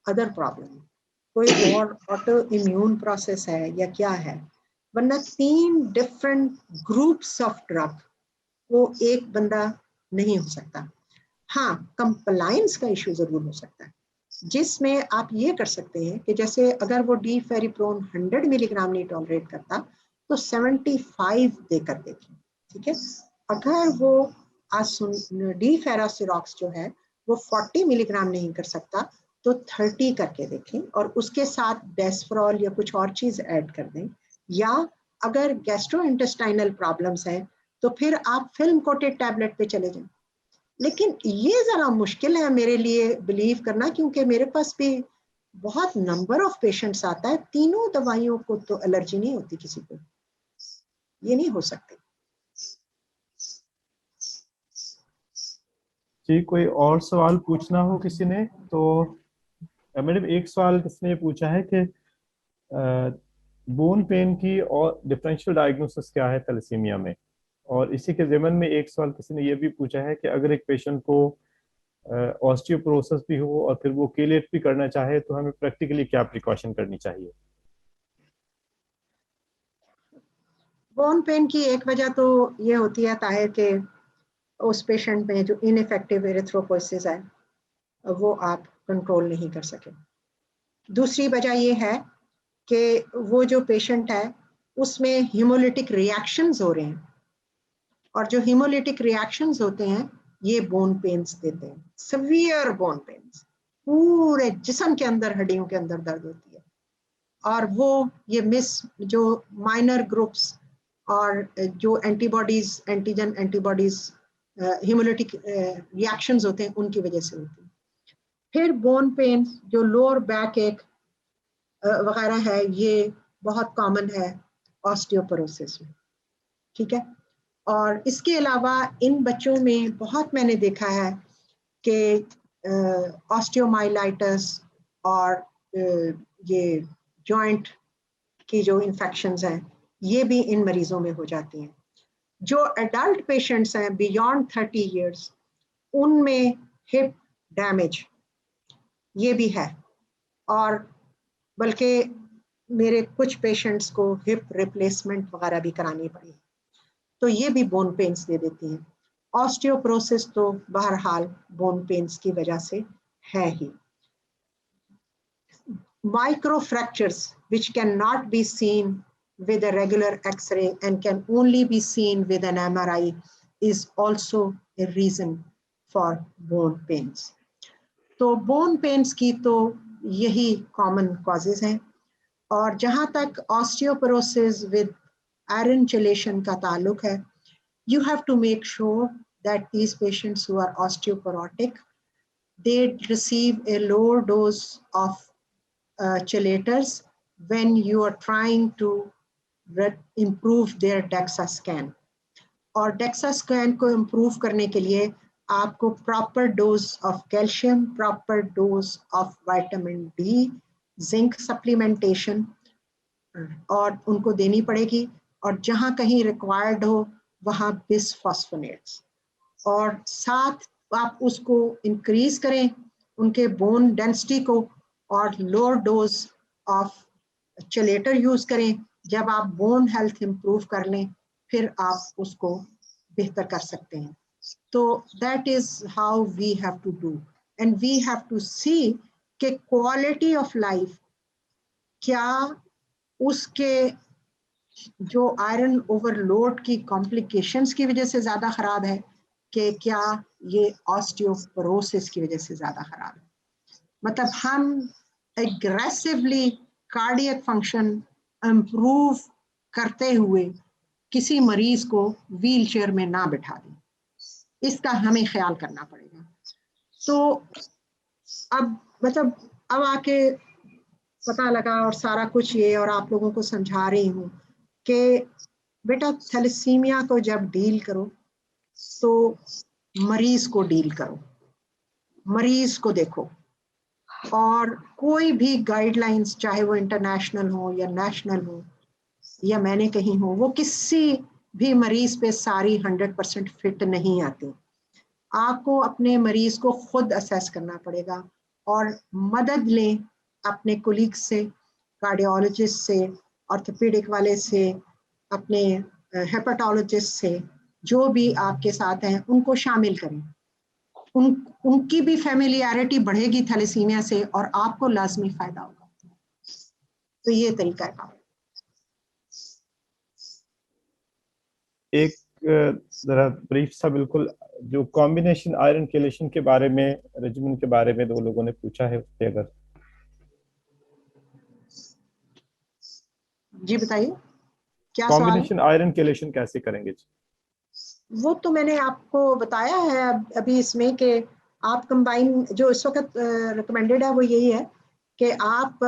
other problem, कोई और ऑटो इम्यून प्रोसेस है या क्या है, वरना 3 डिफरेंट ग्रुप्स ऑफ ड्रग वो एक बंदा नहीं हो सकता। हाँ, कंप्लायंस का इशू जरूर हो सकता है, जिसमें आप ये कर सकते हैं कि जैसे अगर वो डीफेरिप्रोन 100 मिलीग्राम नहीं टॉलरेट करता तो 75 देकर देखें, ठीक है। अगर वो डीफेरासिरॉक्स जो है वो 40 मिलीग्राम नहीं कर सकता तो 30 करके देखें और उसके साथ डेस्फरॉल या कुछ और चीज ऐड कर दें। या अगर गैस्ट्रोइंटेस्टाइनल प्रॉब्लम्स हैं तो फिर आप फिल्म कोटेड टैबलेट पे चले जाएं। लेकिन ये जरा मुश्किल है मेरे लिए बिलीव करना, क्योंकि मेरे पास भी बहुत नंबर ऑफ पेशेंट्स आता है, तीनों दवाइयों को तो एलर्जी नहीं होती किसी को, ये नहीं हो सकती। जी, कोई और सवाल पूछना हो किसी ने तो? मैडम, एक सवाल किसने ये पूछा है कि बोन पेन की और डिफरेंशियल डायग्नोसिस क्या है थैलेसीमिया में। और इसी के ज़िमन में एक सवाल किसी ने ये भी पूछा है कि अगर एक पेशेंट को ऑस्टियोपोरोसिस भी हो और फिर वो केलेट भी करना चाहे तो हमें प्रैक्टिकली क्या प्रिकॉशन करनी चाहिए? बोन पेन की एक वजह तो ये होती है ताहिर के उस पेशेंट में जो इनफेक्टिव एरिथ्रोपोइसिस है वो आप कंट्रोल नहीं कर सके। दूसरी वजह ये है कि वो जो पेशेंट है उसमें हीमोलिटिक रिएक्शंस हो रहे हैं, और जो हीमोलिटिक रिएक्शंस होते हैं ये बोन पेन्स देते हैं, सीवियर बोन पेन्स, पूरे जिस्म के अंदर, हड्डियों के अंदर दर्द होती है। और वो ये जो माइनर ग्रुप्स और जो antibodies, antigen antibodies, haemolytic reactions होते हैं उनकी वजह से होती है। फिर बोन पेन जो लोअर बैक एक वगैरह है ये बहुत कॉमन है ऑस्टियोपोरोसिस में, ठीक है। और इसके अलावा इन बच्चों में बहुत मैंने देखा है कि ऑस्टियोमाइलाइटिस और ये जॉइंट की जो इन्फेक्शंस हैं ये भी इन मरीजों में हो जाती हैं। जो एडल्ट पेशेंट्स हैं बियॉन्ड 30 इयर्स उनमें हिप डैमेज ये भी है, और बल्कि मेरे कुछ पेशेंट्स को हिप रिप्लेसमेंट वगैरह भी करानी पड़ी, तो ये भी बोन पेन्स दे देती हैं। ऑस्टियोपोरोसिस तो बहरहाल बोन पेन्स की वजह से है ही। Micro fractures which cannot be seen with a regular X-ray and can only be seen with an MRI is also a reason for bone pains. तो bone pains की तो यही common causes हैं। और जहाँ तक osteoporosis with iron chelation का ताल्लुक है, you have to make sure that these patients who are osteoporotic, they receive a lower dose of chelators when you are trying to improve their DEXA scan. और DEXA scan को improve करने के लिए आपको proper dose of calcium, proper dose of vitamin D, zinc supplementation और उनको देनी पड़ेगी। और जहाँ कहीं required हो वहाँ bisphosphonates, और साथ आप उसको increase करें उनके bone density को, और लोअर डोज ऑफ चेलेटर यूज करें। जब आप बोन हेल्थ इंप्रूव कर लें फिर आप उसको बेहतर कर सकते हैं। तो that is how we have to do, and we have to see कि क्वालिटी ऑफ लाइफ क्या उसके जो आयरन ओवरलोड की कॉम्प्लिकेशंस की वजह से ज्यादा खराब है कि क्या ये ऑस्टियोपोरोसिस की वजह से ज्यादा खराब है। मतलब हम एग्रेसिवली कार्डियक फंक्शन इम्प्रूव करते हुए किसी मरीज को व्हील चेयर में ना बिठा दें, इसका हमें ख्याल करना पड़ेगा। तो अब मतलब अब आके पता लगा और सारा कुछ ये, और आप लोगों को समझा रही हूँ कि बेटा थैलेसीमिया को जब डील करो तो मरीज को डील करो, मरीज को देखो, और कोई भी गाइडलाइंस चाहे वो इंटरनेशनल हो या नेशनल हो या मैंने कहीं हो, वो किसी भी मरीज पे सारी 100% फिट नहीं आती। आपको अपने मरीज को खुद असेस करना पड़ेगा और मदद लें अपने कोलीग से, कार्डियोलॉजिस्ट से, ऑर्थोपेडिक वाले से, अपने हेपेटोलॉजिस्ट से, जो भी आपके साथ हैं उनको शामिल करें। उनकी भी फैमिलियरिटी बढ़ेगी थैलेसीमिया से और आपको लाजमी फायदा होगा। तो ये तरीका है। एक जरा ब्रीफ सा बिल्कुल, जो कॉम्बिनेशन आयरन केलेशन के बारे में, रेजिमेंट के बारे में 2 लोगों ने पूछा है, उस पे अगर जी बताइए क्या सवाल है? कॉम्बिनेशन आयरन केलेशन कैसे करेंगे जी? वो तो मैंने आपको बताया है अभी इसमें कि आप कंबाइन, जो इस वक्त रिकमेंडेड है वो यही है कि आप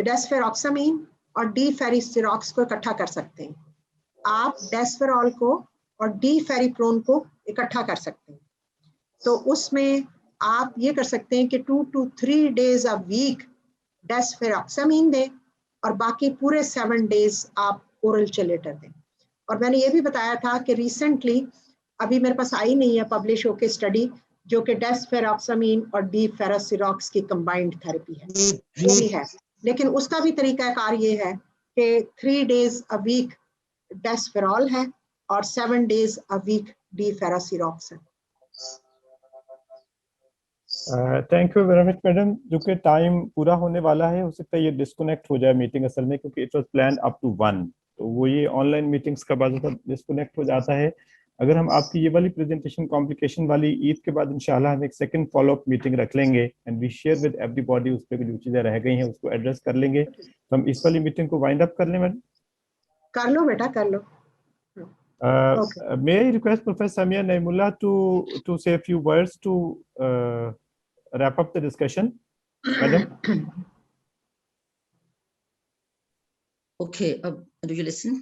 डेस्फेरोक्सामीन और डीफेरिसिरोक्स को इकट्ठा कर सकते हैं। आप डेस्फेरॉल को और डीफेरिप्रोन को इकट्ठा कर सकते हैं। तो उसमें आप ये कर सकते हैं कि 2 to 3 days अ वीक डेस्फेरोक्सामीन दें और बाकी पूरे 7 days आप ओरल चेलेटर दें। और मैंने ये भी बताया था कि रिसेंटली, अभी मेरे पास आई नहीं है पब्लिश होके स्टडी, जो कि डेस्फेरोक्सामीन और डीफेरासिरोक्स की कंबाइंड थेरेपी है, वो भी है। लेकिन उसका भी तरीकाकार ये है कि 3 days अ वीक डेस्फेरॉल है और 7 days अ वीक डीफेरासिरोक्स है। Thank you very much madam. जो कि टाइम पूरा होने वाला है, हो सकता है ये डिस्कनेक्ट हो जाए मीटिंग असल में, क्योंकि it was plan up to 1, तो वो ये ऑनलाइन मीटिंग्स का बाद डिस्कनेक्ट हो जाता है। अगर हम आपकी ये वाली प्रेजेंटेशन कॉम्प्लिकेशन वाली ईद के बाद इंशाल्लाह हम एक सेकंड फॉलोअप मीटिंग रख लेंगे and we share with everybody, उस पर जो चीजें रह गई हैं उसको एड्रेस कर लेंगे। तो हम इस वाली मीटिंग को वाइंड अप कर लें मैडम? कर लो बेटा, कर लो। May I request Professor Samia Naimullah to say a few words to wrap up the discussion, madam? Okay, do you listen?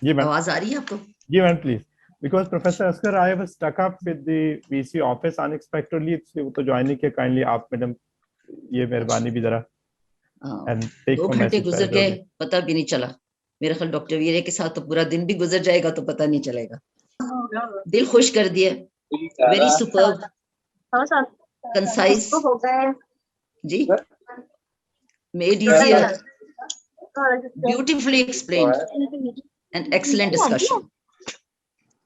जी मैम। आवाज आ रही है आपको? जी ma'am please, because Professor Asghar, I was stuck up with the VC office unexpectedly, इसलिए वो तो ज्वाइन नहीं किया। काइंडली आप मैडम ये मेहरबानी भी जरा and take 2 from घंटे message गुजर file गए, दोगे। पता भी नहीं चला। मेरा ख्याल डॉक्टर वीरे के साथ तो पूरा दिन भी गुजर जाएगा तो पता नहीं चलेगा। दिल खुश कर दिया, वेरी सुपर्ब, कंसाइज जी, made easier, beautifully explained and excellent discussion.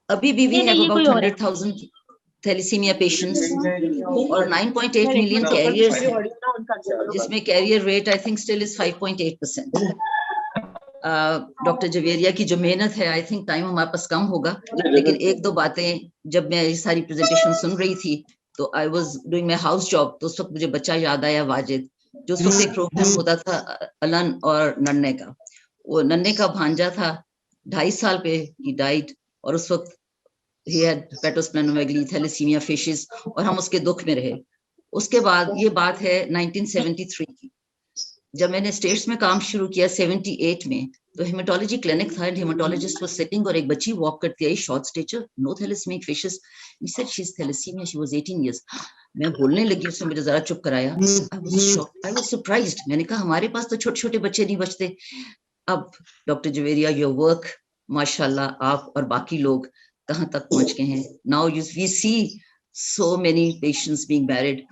अभी भी we have about 100,000 thalassemia patients और 9.8 मिलियन कैरियर्स हैं, जिसमें carrier rate I think still is 5.8%। Doctor Javeria की जो मेहनत है, आई थिंक टाइम हमारे पास कम होगा, लेकिन 1-2 बातें, जब मैं ये सारी प्रेजेंटेशन सुन रही थी तो I was doing my house job, तो उस वक्त मुझे बच्चा याद आया, वाजिद, जो उस वक्त एक प्रोग्राम होता था अलन और नन्ने का। वो नन्ने का भांजा था, 2.5 साल पे ही डाइड, और उस वक्त he had hepatosplenomegaly, thalassemia fishes, और हम उसके दुख में रहे। उसके बाद ये बात है 1973 की, जब मैंने स्टेट्स में काम शुरू किया 78 में, तो हेमाटोलॉजी क्लिनिक था एंड हेमाटोलॉजिस्ट वाज सिटिंग और एक बच्ची वॉक करती आई, short stature, no thalassemic facies, he said she is thalassemia, she was 18 years. मैं बोलने लगी, उसने मुझे जरा चुप कराया। I was shocked, I was surprised. मैंने कहा हमारे पास तो छोटे-छोटे बच्चे नहीं बचते। अब डॉक्टर जवेरिया, योर वर्क माशाल्लाह, आप और बाकी लोग कहां तक पहुंच गए हैं। Now we see so many patients being buried